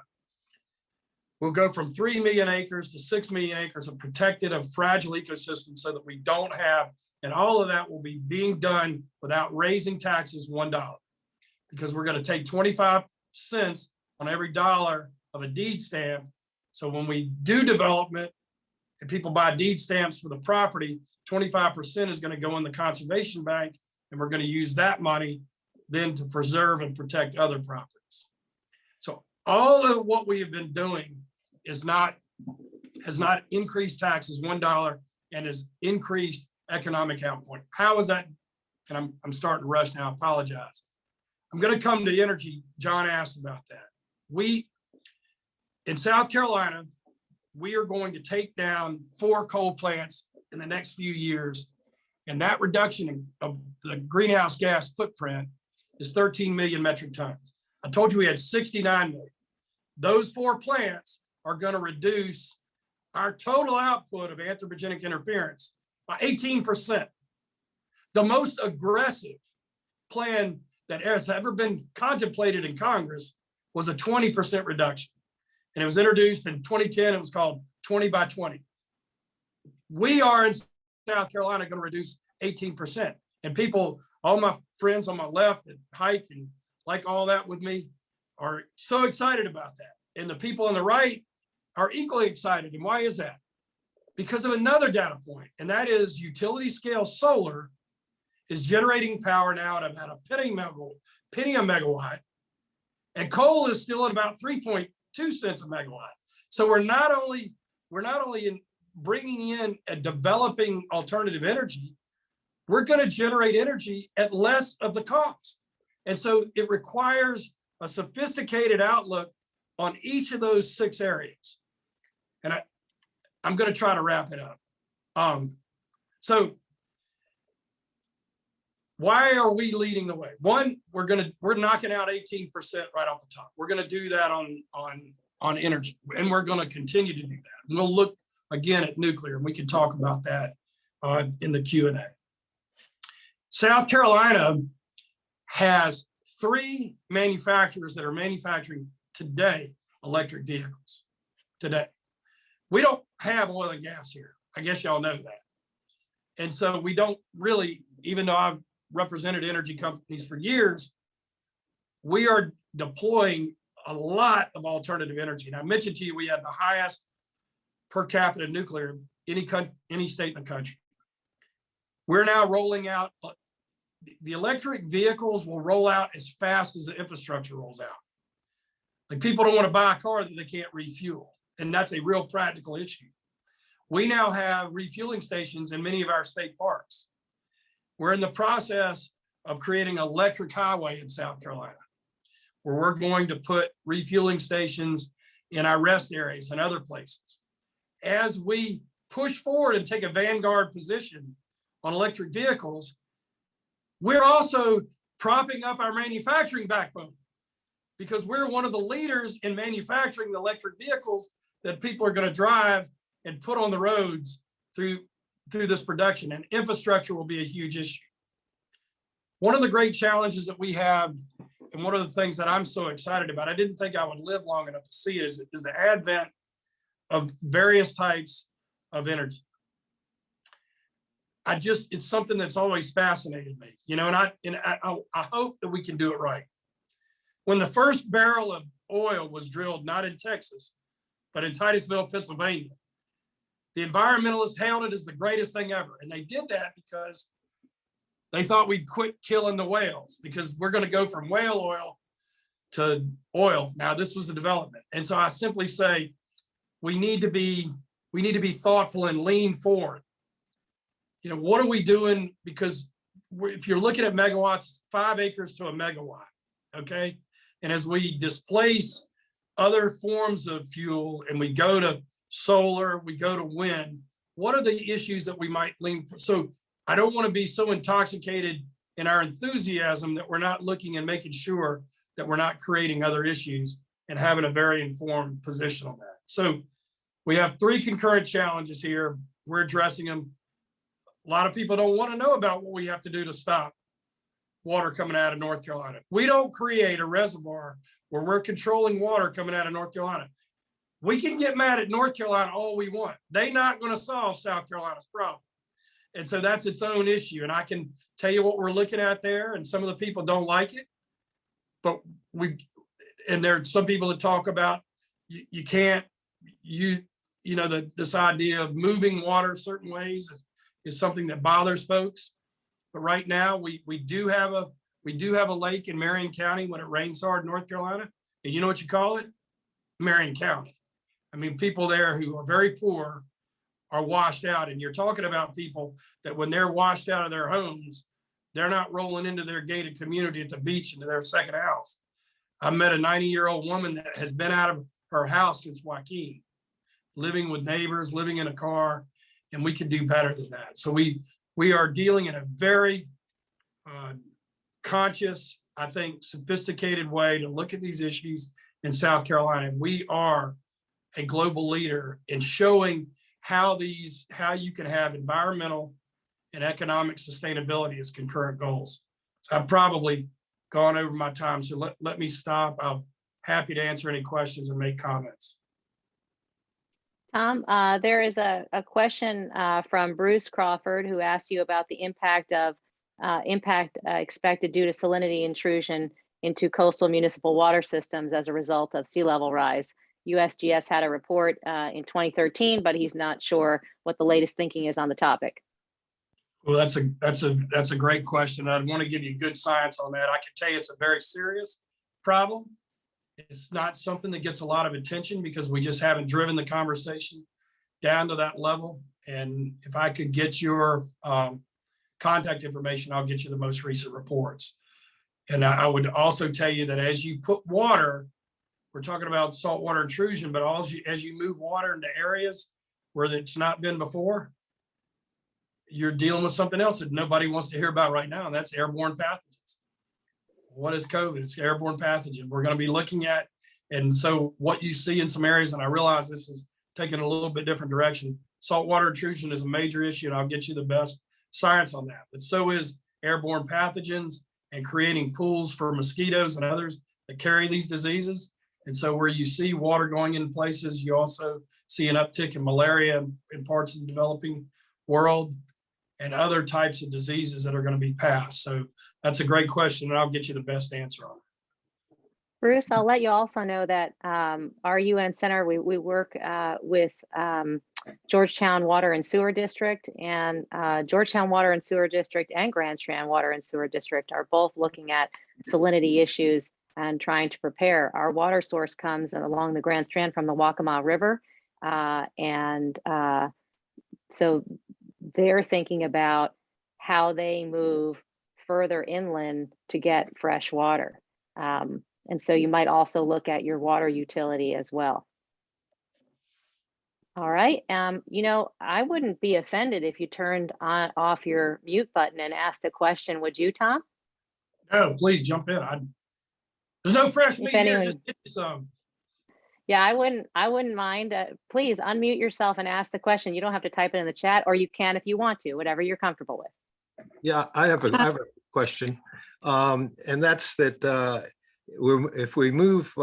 We'll go from 3 million acres to 6 million acres of protected, of fragile ecosystems, so that we don't have, and all of that will be being done without raising taxes $1, because we're going to take 25 cents on every dollar of a deed stamp. So when we do development and people buy deed stamps for the property, 25% is going to go in the conservation bank, and we're going to use that money then to preserve and protect other properties. So all of what we have been doing has not increased taxes $1 and has increased economic output. How is that? And I'm starting to rush now, I apologize. I'm going to come to energy. John asked about that. In South Carolina, we are going to take down 4 coal plants in the next few years. And that reduction of the greenhouse gas footprint is 13 million metric tons. I told you we had 69 million. Those 4 plants are going to reduce our total output of anthropogenic interference by 18%. The most aggressive plan that has ever been contemplated in Congress was a 20% reduction. And it was introduced in 2010. It was called 20 by 20. We are in South Carolina going to reduce 18%. And people, all my friends on my left that hike and like all that with me, are so excited about that. And the people on the right are equally excited. And why is that? Because of another data point, and that is utility scale solar is generating power now at about a penny a megawatt, and coal is still at about 3.2 cents a megawatt. So we're not only bringing in a developing alternative energy, we're going to generate energy at less of the cost. And so it requires a sophisticated outlook on each of those 6 areas. And I'm going to try to wrap it up. So why are we leading the way? One, we're knocking out 18% right off the top. We're going to do that on energy, and we're going to continue to do that. And we'll look again at nuclear, and we can talk about that in the Q&A. South Carolina has 3 manufacturers that are manufacturing today electric vehicles today. We don't have oil and gas here. I guess y'all know that. And so we don't really, even though I've represented energy companies for years, we are deploying a lot of alternative energy. And I mentioned to you, we have the highest per capita nuclear any state in the country. We're now rolling out, the electric vehicles will roll out as fast as the infrastructure rolls out. Like, people don't want to buy a car that they can't refuel. And that's a real practical issue. We now have refueling stations in many of our state parks. We're in the process of creating an electric highway in South Carolina. where we're going to put refueling stations in our rest areas and other places. As we push forward and take a vanguard position on electric vehicles, we're also propping up our manufacturing backbone, because we're one of the leaders in manufacturing the electric vehicles that people are going to drive and put on the roads through this production, and infrastructure will be a huge issue. One of the great challenges that we have, and one of the things that I'm so excited about, I didn't think I would live long enough to see it, is the advent of various types of energy. It's something that's always fascinated me, you know, and I hope that we can do it right. When the first barrel of oil was drilled, not in Texas, but in Titusville, Pennsylvania, the environmentalists hailed it as the greatest thing ever. And they did that because they thought we'd quit killing the whales, because we're going to go from whale oil to oil. Now, this was a development. And so I simply say, we need to be thoughtful and lean forward. You know, what are we doing? Because if you're looking at megawatts, 5 acres to a megawatt, okay? And as we displace other forms of fuel and we go to solar, we go to wind, what are the issues that we might lean for? So I don't want to be so intoxicated in our enthusiasm that we're not looking and making sure that we're not creating other issues and having a very informed position on that. So we have 3 concurrent challenges here. We're addressing them. A lot of people don't want to know about what we have to do to stop water coming out of North Carolina. We don't create a reservoir where we're controlling water coming out of North Carolina. We can get mad at North Carolina all we want. They're not going to solve South Carolina's problem. And so that's its own issue. And I can tell you what we're looking at there, and some of the people don't like it. But there's some people that talk about you can't, this idea of moving water certain ways is something that bothers folks. But right now we do have a lake in Marion County when it rains hard in North Carolina. And you know what you call it? Marion County. I mean, people there who are very poor are washed out. And you're talking about people that when they're washed out of their homes, they're not rolling into their gated community at the beach into their second house. I met a 90-year-old woman that has been out of her house since Joaquin, living with neighbors, living in a car, and we could do better than that. So we are dealing in a very conscious, I think, sophisticated way to look at these issues in South Carolina. We are a global leader in showing how you can have environmental and economic sustainability as concurrent goals. So I've probably gone over my time, so let me stop. I'm happy to answer any questions and make comments. Tom, there is a question from Bruce Crawford, who asked you about the impact expected due to salinity intrusion into coastal municipal water systems as a result of sea level rise. USGS had a report in 2013, but he's not sure what the latest thinking is on the topic. Well, that's a great question. I'd want to give you good science on that. I can tell you it's a very serious problem. It's not something that gets a lot of attention because we just haven't driven the conversation down to that level. And if I could get your contact information, I'll get you the most recent reports. And I would also tell you that as you put water, we're talking about saltwater intrusion, but as you move water into areas where it's not been before, you're dealing with something else that nobody wants to hear about right now, and that's airborne pathogens. What is COVID? It's airborne pathogen. We're going to be looking at, and so what you see in some areas, and I realize this is taking a little bit different direction. Saltwater intrusion is a major issue, and I'll get you the best science on that. But so is airborne pathogens and creating pools for mosquitoes and others that carry these diseases. And so where you see water going in places, you also see an uptick in malaria in parts of the developing world and other types of diseases that are going to be passed. So that's a great question, and I'll get you the best answer on it. Bruce, I'll let you also know that our UN Center, we work with Georgetown Water and Sewer District, and Georgetown Water and Sewer District and Grand Strand Water and Sewer District are both looking at salinity issues and trying to prepare. Our water source comes along the Grand Strand from the Waccamaw River, so they're thinking about how they move further inland to get fresh water. And so you might also look at your water utility as well. All right. I wouldn't be offended if you turned off your mute button and asked a question. Would you, Tom? No, please jump in. There's no fresh If meat here. anyone, Just get you some. yeah, I wouldn't mind. Please unmute yourself and ask the question. You don't have to type it in the chat, or you can if you want to, whatever you're comfortable with. Yeah, I have a question, and that's that if we move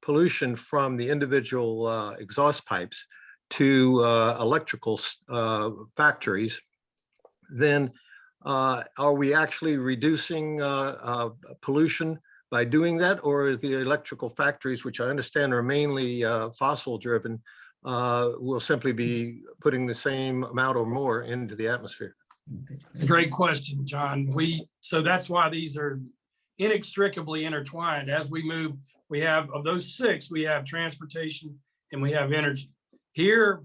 pollution from the individual exhaust pipes to electrical factories, then are we actually reducing pollution by doing that, or the electrical factories, which I understand are mainly fossil driven, will simply be putting the same amount or more into the atmosphere? Great question, John. So that's why these are inextricably intertwined. As we move, we have, of those six, we have transportation and we have energy. Here,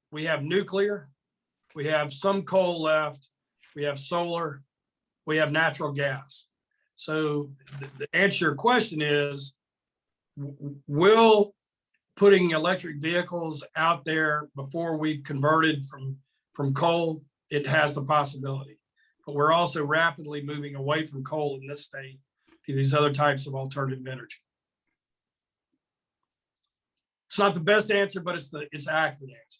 we have nuclear, we have some coal left, we have solar, we have natural gas. So the answer to your question is, will putting electric vehicles out there before we've converted from coal, it has the possibility. But we're also rapidly moving away from coal in this state to these other types of alternative energy. It's not the best answer, but it's the accurate answer.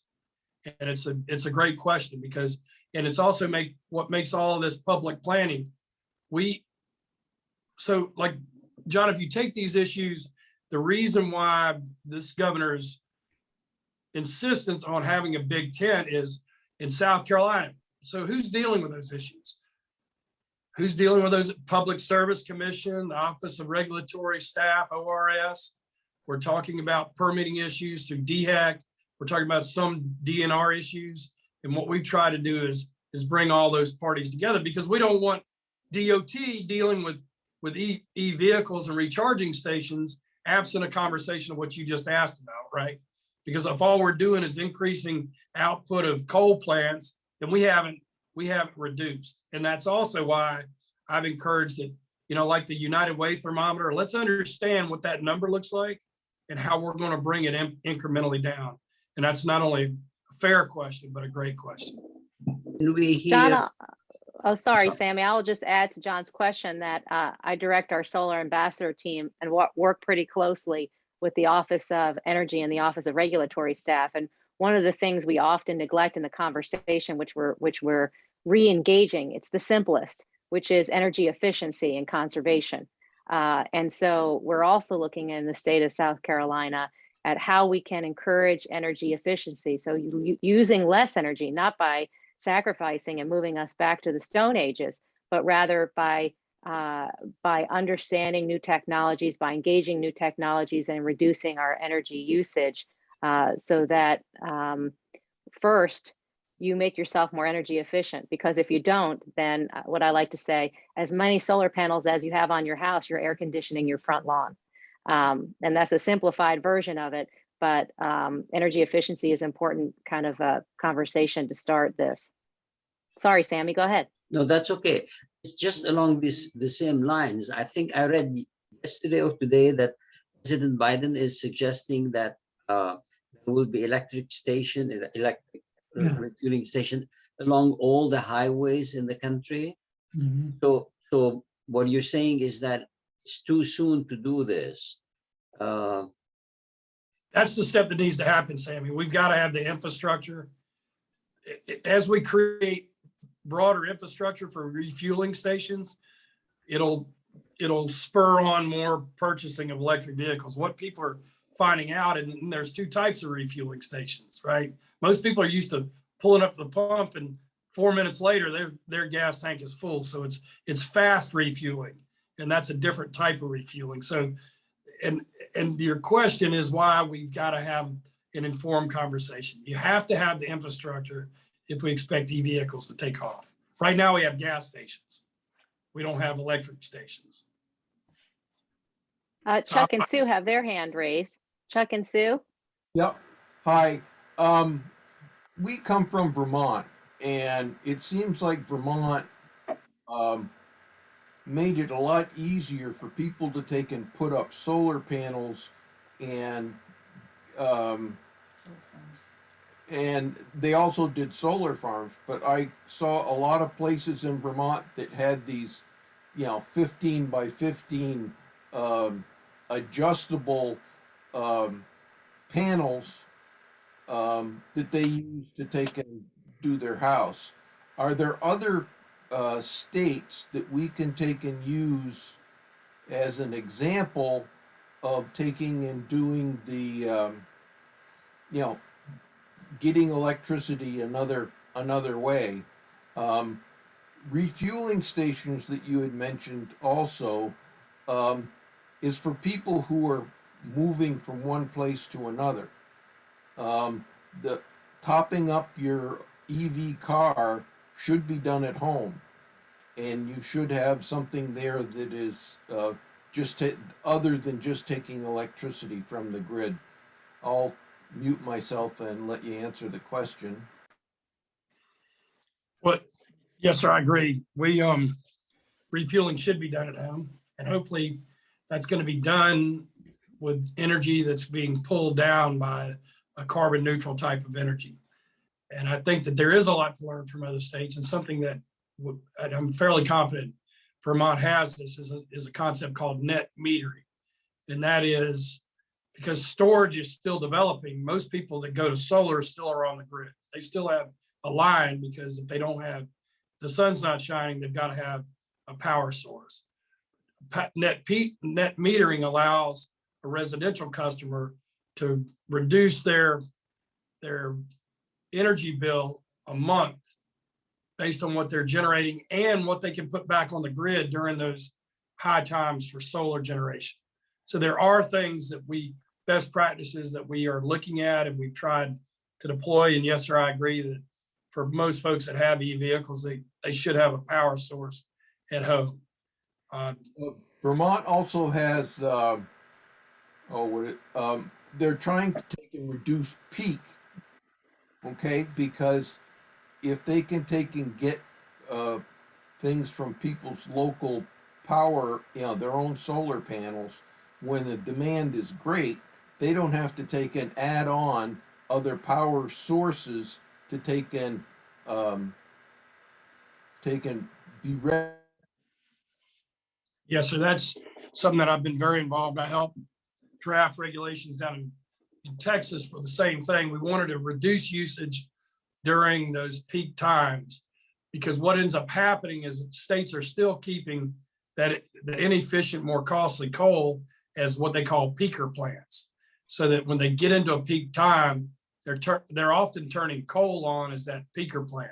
And it's a great question because, and it's also what makes all of this public planning. So like, John, if you take these issues, the reason why this governor's insistence on having a big tent is in South Carolina. So who's dealing with those issues? Who's dealing with those? Public Service Commission, the Office of Regulatory Staff, ORS. We're talking about permitting issues through DHEC. We're talking about some DNR issues. And what we try to do is bring all those parties together, because we don't want DOT dealing with e-vehicles and recharging stations absent a conversation of what you just asked about, right? Because if all we're doing is increasing output of coal plants, then we haven't reduced. And that's also why I've encouraged that, like the United Way thermometer, let's understand what that number looks like and how we're going to bring it incrementally down. And that's not only a fair question, but a great question. Can we hear? John, oh, sorry, Sammy. I will just add to John's question that I direct our solar ambassador team and work pretty closely with the Office of Energy and the Office of Regulatory Staff. And one of the things we often neglect in the conversation, which we're re-engaging, it's the simplest, which is energy efficiency and conservation. And so we're also looking in the state of South Carolina at how we can encourage energy efficiency. So using less energy, not by sacrificing and moving us back to the Stone Ages, but rather by understanding new technologies, by engaging new technologies and reducing our energy usage, so that first you make yourself more energy efficient. Because if you don't, then what I like to say, as many solar panels as you have on your house, you're air conditioning your front lawn. And that's a simplified version of it, but energy efficiency is important kind of a conversation to start this. Sorry, Sammy, go ahead. No, that's okay. It's just along the same lines. I think I read yesterday or today that President Biden is suggesting that there will be electric refueling station along all the highways in the country. Mm-hmm. So what you're saying is that it's too soon to do this. That's the step that needs to happen, Sammy. We've got to have the infrastructure. As we create broader infrastructure for refueling stations, it'll spur on more purchasing of electric vehicles. What people are finding out, and there's two types of refueling stations, right? Most people are used to pulling up the pump and 4 minutes later their gas tank is full. So it's fast refueling, and that's a different type of refueling. So and your question is why we've got to have an informed conversation. You have to have the infrastructure if we expect e-vehicles to take off. Right now we have gas stations. We don't have electric stations. Chuck and Sue have their hand raised. Chuck and Sue? Yep. Hi. We come from Vermont, and it seems like Vermont made it a lot easier for people to take and put up solar panels, and um, and they also did solar farms. But I saw a lot of places in Vermont that had these, 15 by 15 um, adjustable um, panels that they use to take and do their house. Are there other states that we can take and use as an example of taking and doing the, you know, getting electricity another way? Um, Refueling stations that you had mentioned also um, is for people who are moving from one place to another. The topping up your EV car should be done at home, and you should have something there that is other than just taking electricity from the grid. I'll mute myself and let you answer the question. Well, yes, sir, I agree. Refueling should be done at home, and hopefully that's going to be done with energy that's being pulled down by a carbon neutral type of energy. And I think that there is a lot to learn from other states, and something that and I'm fairly confident Vermont has this is a concept called net metering. And that is because storage is still developing. Most people that go to solar still are on the grid. They still have a line, because if they don't have, if the sun's not shining, they've got to have a power source. Net metering allows a residential customer to reduce their energy bill a month based on what they're generating and what they can put back on the grid during those high times for solar generation. So there are things that best practices that we are looking at and we've tried to deploy. And yes, sir, I agree that for most folks that have e-vehicles, they should have a power source at home. Vermont also has, they're trying to take and reduce peak, okay? Because if they can take and get things from people's local power, their own solar panels, when the demand is great, they don't have to take and add on other power sources to take and be ready. Yes, so that's something that I've been very involved. I helped draft regulations down in Texas for the same thing. We wanted to reduce usage during those peak times, because what ends up happening is that states are still keeping that inefficient, more costly coal as what they call peaker plants, so that when they get into a peak time, they're often turning coal on as that peaker plant.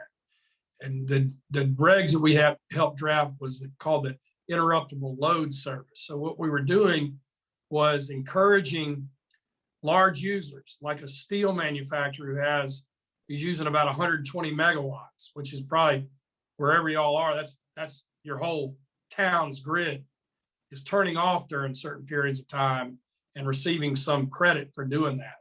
And the regs that we have helped draft was called the interruptible load service. So what we were doing was encouraging large users, like a steel manufacturer who he's using about 120 megawatts, which is probably wherever y'all are, that's your whole town's grid, is turning off during certain periods of time and receiving some credit for doing that.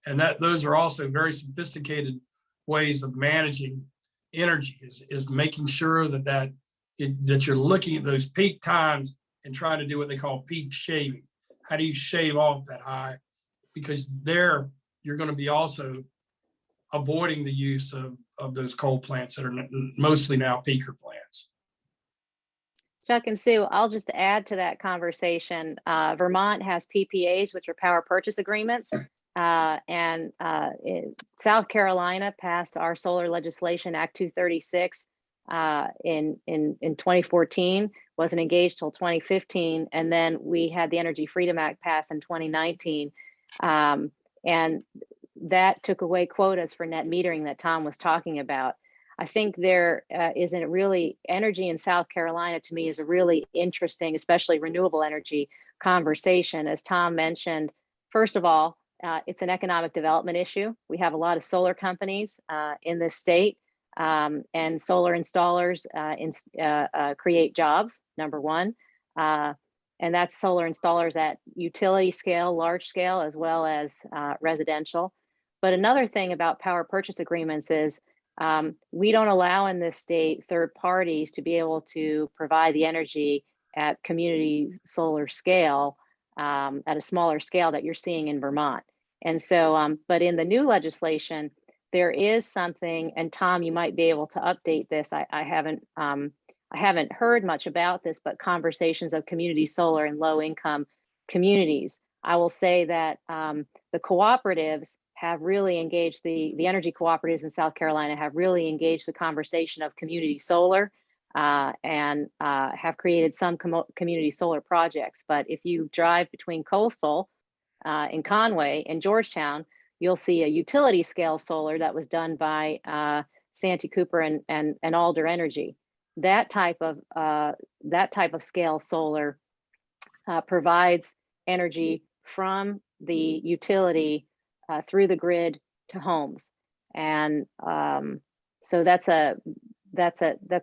And those are also very sophisticated ways of managing energy, is making sure that you're looking at those peak times and trying to do what they call peak shaving. How do you shave off that high? Because there you're going to be also avoiding the use of those coal plants that are mostly now peaker plants. Chuck and Sue, I'll just add to that conversation. Vermont has PPAs, which are power purchase agreements. And South Carolina passed our solar legislation, Act 236, in 2014, wasn't engaged till 2015. And then we had the Energy Freedom Act passed in 2019. And that took away quotas for net metering that Tom was talking about. I think there isn't really energy in South Carolina, to me, is a really interesting, especially renewable energy conversation. As Tom mentioned, first of all, it's an economic development issue. We have a lot of solar companies in this state, and solar installers create jobs, number one. And that's solar installers at utility scale, large scale, as well as residential. But another thing about power purchase agreements is We don't allow in this state third parties to be able to provide the energy at community solar scale, at a smaller scale that you're seeing in Vermont. And so, but in the new legislation, there is something, and Tom, you might be able to update this. I haven't heard much about this, but conversations of community solar in low income communities. I will say that the cooperatives have really engaged, the energy cooperatives in South Carolina have really engaged the conversation of community solar, and have created some community solar projects. But if you drive between Coastal in Conway and Georgetown, you'll see a utility scale solar that was done by Santee Cooper and Alder Energy. That type of scale solar provides energy from the utility through the grid to homes, and so that's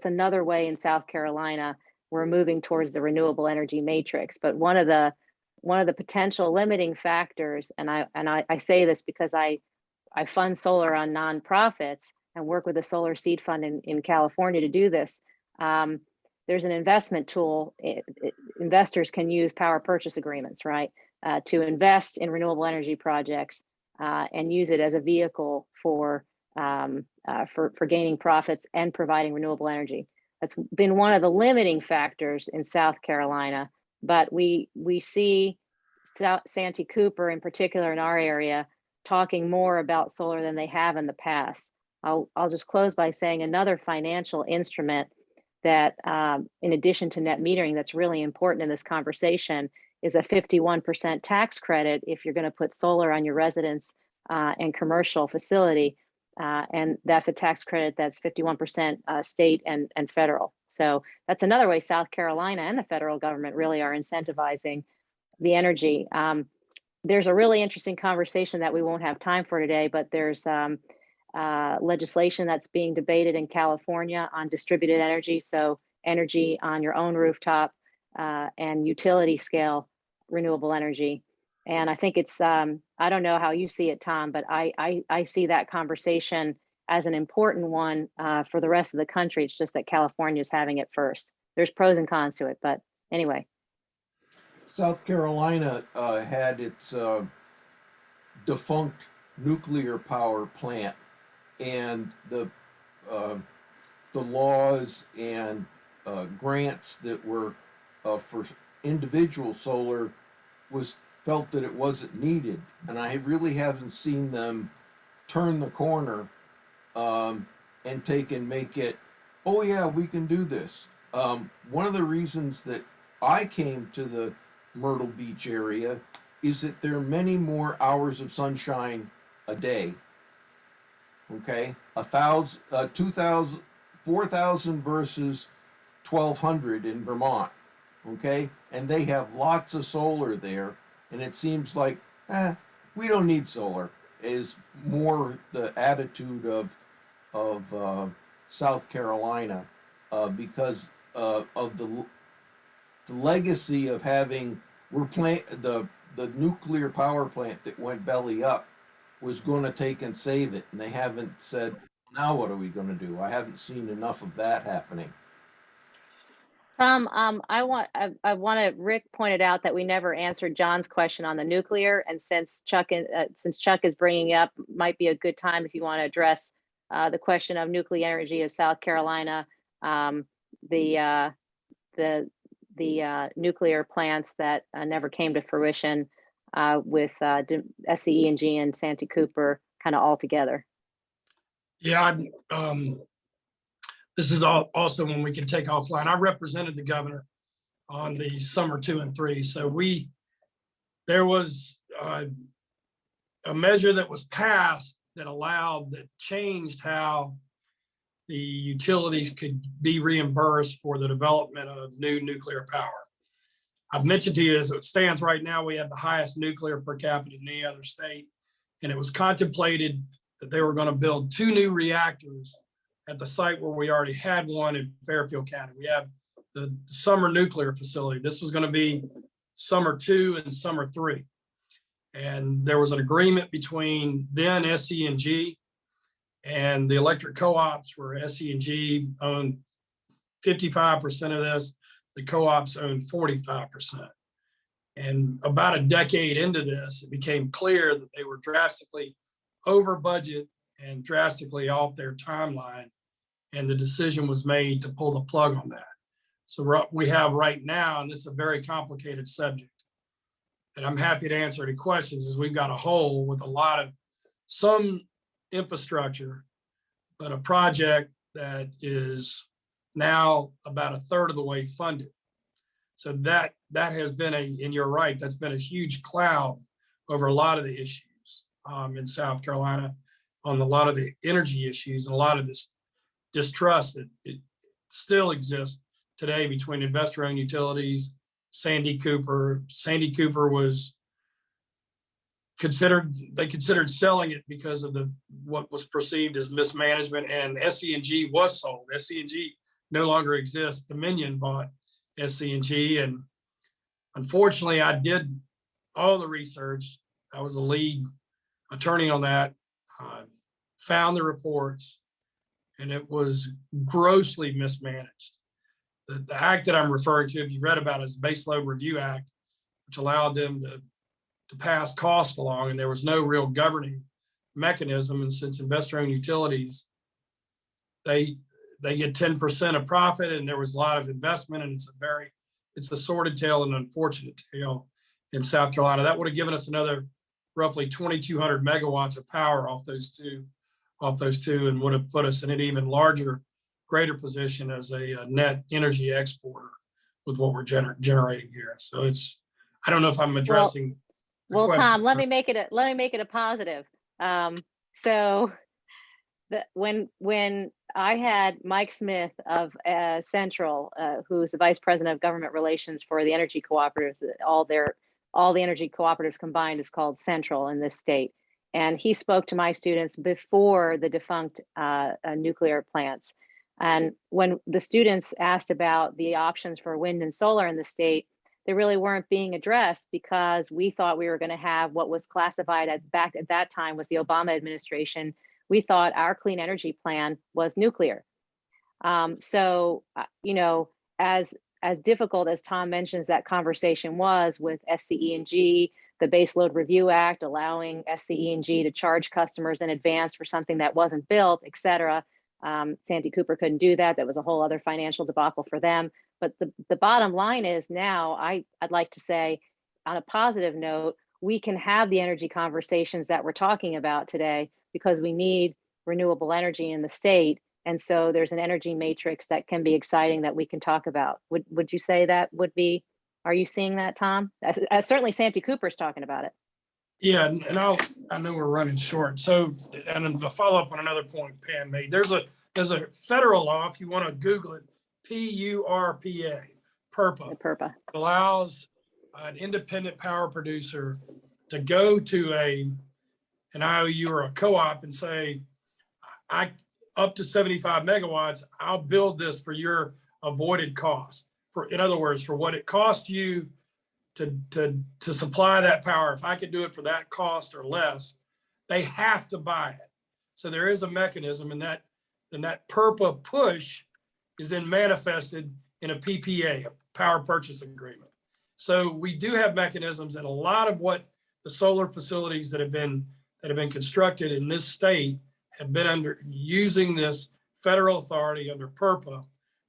another way in South Carolina we're moving towards the renewable energy matrix. But one of the potential limiting factors, and I say this because I fund solar on nonprofits and work with a solar seed fund in California to do this. There's an investment tool. Investors can use power purchase agreements, right, to invest in renewable energy projects and use it as a vehicle for gaining profits and providing renewable energy. That's been one of the limiting factors in South Carolina. But we see Santee Cooper in particular in our area talking more about solar than they have in the past. I'll just close by saying another financial instrument that, in addition to net metering, that's really important in this conversation is a 51% tax credit if you're going to put solar on your residence and commercial facility. And that's a tax credit that's 51% state and federal. So that's another way South Carolina and the federal government really are incentivizing the energy. There's a really interesting conversation that we won't have time for today, but there's legislation that's being debated in California on distributed energy. So energy on your own rooftop and utility scale renewable energy. And I think it's, I don't know how you see it, Tom, but I see that conversation as an important one for the rest of the country. It's just that California is having it first. There's pros and cons to it, but anyway. South Carolina had its defunct nuclear power plant, and the laws and grants that were for individual solar felt that it wasn't needed, and I really haven't seen them turn the corner and make it, oh yeah, we can do this. One of the reasons that I came to the Myrtle Beach area is that there are many more hours of sunshine a day. Okay, 2,000, 4,000 versus 1,200 in Vermont. Okay, and they have lots of solar there, and it seems like we don't need solar is more the attitude of South Carolina because of the legacy of having the nuclear power plant that went belly up was going to take and save it, and they haven't said, now what are we going to do? I haven't seen enough of that happening. Tom, Rick pointed out that we never answered John's question on the nuclear, and since Chuck is bringing it up, might be a good time if you want to address the question of nuclear energy of South Carolina, the nuclear plants that never came to fruition with SCE&G and Santee Cooper kind of all together. Yeah, this is also when we can take offline. I represented the governor on the summer 2 and 3. So there was a measure that was passed that changed how the utilities could be reimbursed for the development of new nuclear power. I've mentioned to you, as it stands right now, we have the highest nuclear per capita in any other state. And it was contemplated that they were going to build 2 new reactors at the site where we already had one in Fairfield County. We have the Summer Nuclear Facility. This was going to be Summer 2 and Summer 3. And there was an agreement between then SCE&G And the electric co-ops were SE&G owned 55% of this. The co-ops owned 45%. And about a decade into this, it became clear that they were drastically over budget and drastically off their timeline. And the decision was made to pull the plug on that. So what we have right now, and it's a very complicated subject, and I'm happy to answer any questions, is we've got a hole with a lot of some infrastructure, but a project that is now about a third of the way funded. So that has been and you're right, that's been a huge cloud over a lot of the issues in South Carolina, on a lot of the energy issues, and a lot of this distrust that it still exists today between investor-owned utilities. Sandy Cooper was they considered selling it because of what was perceived as mismanagement, and SE&G was sold. SE&G no longer exists. Dominion bought SE&G, and unfortunately I did all the research. I was the lead attorney on that, found the reports, and it was grossly mismanaged. The act that I'm referring to, if you read about it, is the Base Load Review Act, which allowed them to pass costs along, and there was no real governing mechanism. And since investor-owned utilities, they get 10% of profit, and there was a lot of investment, and it's a sordid tale and unfortunate tale in South Carolina. That would have given us another roughly 2,200 megawatts of power off those two, and would have put us in an even greater position as a net energy exporter with what we're generating here. So I don't know if I'm addressing. Well, Tom, let me make it a positive. So when I had Mike Smith of Central, who's the vice president of government relations for the energy cooperatives, all the energy cooperatives combined is called Central in this state. And he spoke to my students before the defunct nuclear plants. And when the students asked about the options for wind and solar in the state, they really weren't being addressed because we thought we were going to have what was classified back at that time was the Obama administration. We thought our clean energy plan was nuclear. So, as difficult as Tom mentions that conversation was with SCE&G, the Base Load Review Act allowing SCE&G to charge customers in advance for something that wasn't built, et cetera. Santee Cooper couldn't do that. That was a whole other financial debacle for them. But the bottom line is now I'd like to say, on a positive note, we can have the energy conversations that we're talking about today because we need renewable energy in the state. And so there's an energy matrix that can be exciting that we can talk about. Would you say that would be, are you seeing that, Tom? Certainly Santee Cooper's talking about it. Yeah, and I know we're running short. So, and to follow up on another point Pam made, there's a federal law, if you want to Google it, PURPA, PURPA. PURPA allows an independent power producer to go to an IOU or a co-op and say, I up to 75 megawatts, I'll build this for your avoided cost. In other words, for what it cost you to supply that power, if I could do it for that cost or less, they have to buy it. So there is a mechanism, and that PURPA push is then manifested in a PPA, a power purchase agreement. So we do have mechanisms, and a lot of what the solar facilities that have been constructed in this state have been under using this federal authority under PURPA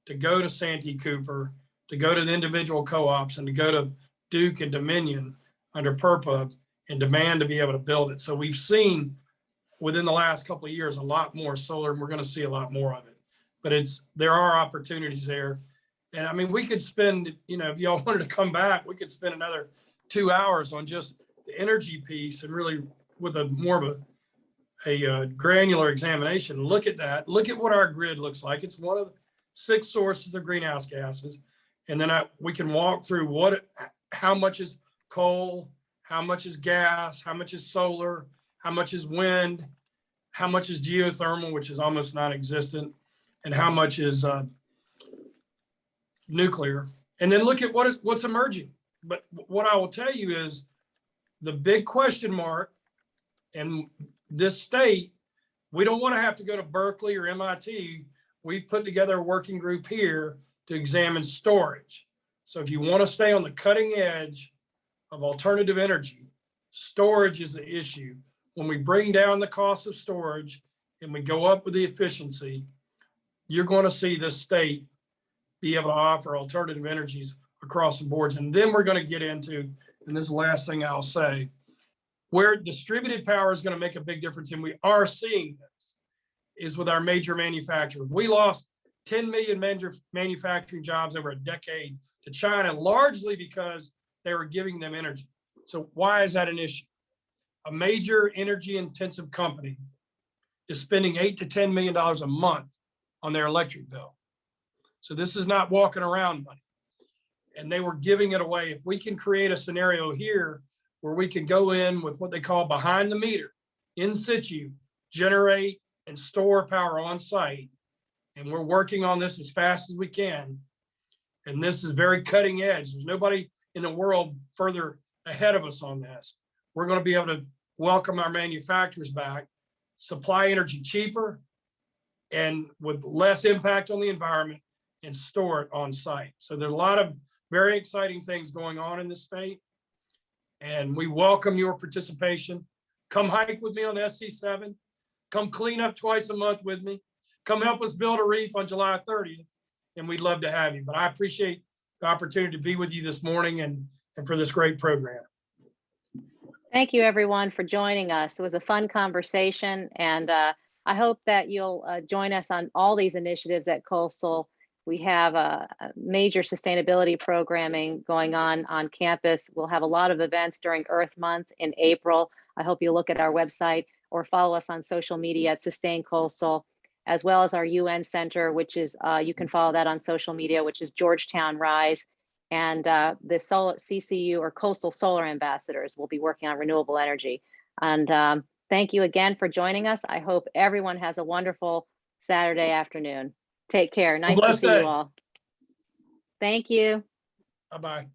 to go to Santee Cooper, to go to the individual co-ops, and to go to Duke and Dominion under PURPA and demand to be able to build it. So we've seen within the last couple of years a lot more solar, and we're going to see a lot more of it. But there are opportunities there. And I mean, we could spend, if y'all wanted to come back, we could spend another 2 hours on just the energy piece and really with a more of a granular examination. Look at that. Look at what our grid looks like. It's one of the 6 sources of greenhouse gases. And then we can walk through how much is coal, how much is gas, how much is solar, how much is wind, how much is geothermal, which is almost non-existent, and how much is nuclear. And then look at what's emerging. But what I will tell you is the big question mark in this state We don't want to have to go to Berkeley or MIT. We've put together a working group here to examine storage. So if you want to stay on the cutting edge of alternative energy, storage is the issue. When we bring down the cost of storage and we go up with the efficiency, you're going to see this state be able to offer alternative energies across the boards. And then we're going to get into, and this is the last thing I'll say, where distributed power is going to make a big difference, and we are seeing this, is with our major manufacturers. We lost 10 million manufacturing jobs over a decade to China, largely because they were giving them energy. So why is that an issue? A major energy intensive company is spending $8 to $10 million a month on their electric bill. So this is not walking around money. And they were giving it away. If we can create a scenario here where we can go in with what they call behind the meter, in situ, generate and store power on site. And we're working on this as fast as we can. And this is very cutting edge. There's nobody in the world further ahead of us on this. We're going to be able to welcome our manufacturers back, supply energy cheaper and with less impact on the environment, and store it on site. So there's a lot of very exciting things going on in this state. And we welcome your participation. Come hike with me on the SC7. Come clean up twice a month with me. Come help us build a reef on July 30th. And we'd love to have you. But I appreciate the opportunity to be with you this morning and for this great program. Thank you, everyone, for joining us. It was a fun conversation, and I hope that you'll join us on all these initiatives at Coastal. We have a major sustainability programming going on campus. We'll have a lot of events during Earth Month in April. I hope you look at our website or follow us on social media at Sustain Coastal, as well as our UN Center, which is, you can follow that on social media, which is Georgetown Rise. And the solar CCU or Coastal Solar Ambassadors will be working on renewable energy. And thank you again for joining us. I hope everyone has a wonderful Saturday afternoon. Take care. Nice to see you all. Thank you. Bye-bye.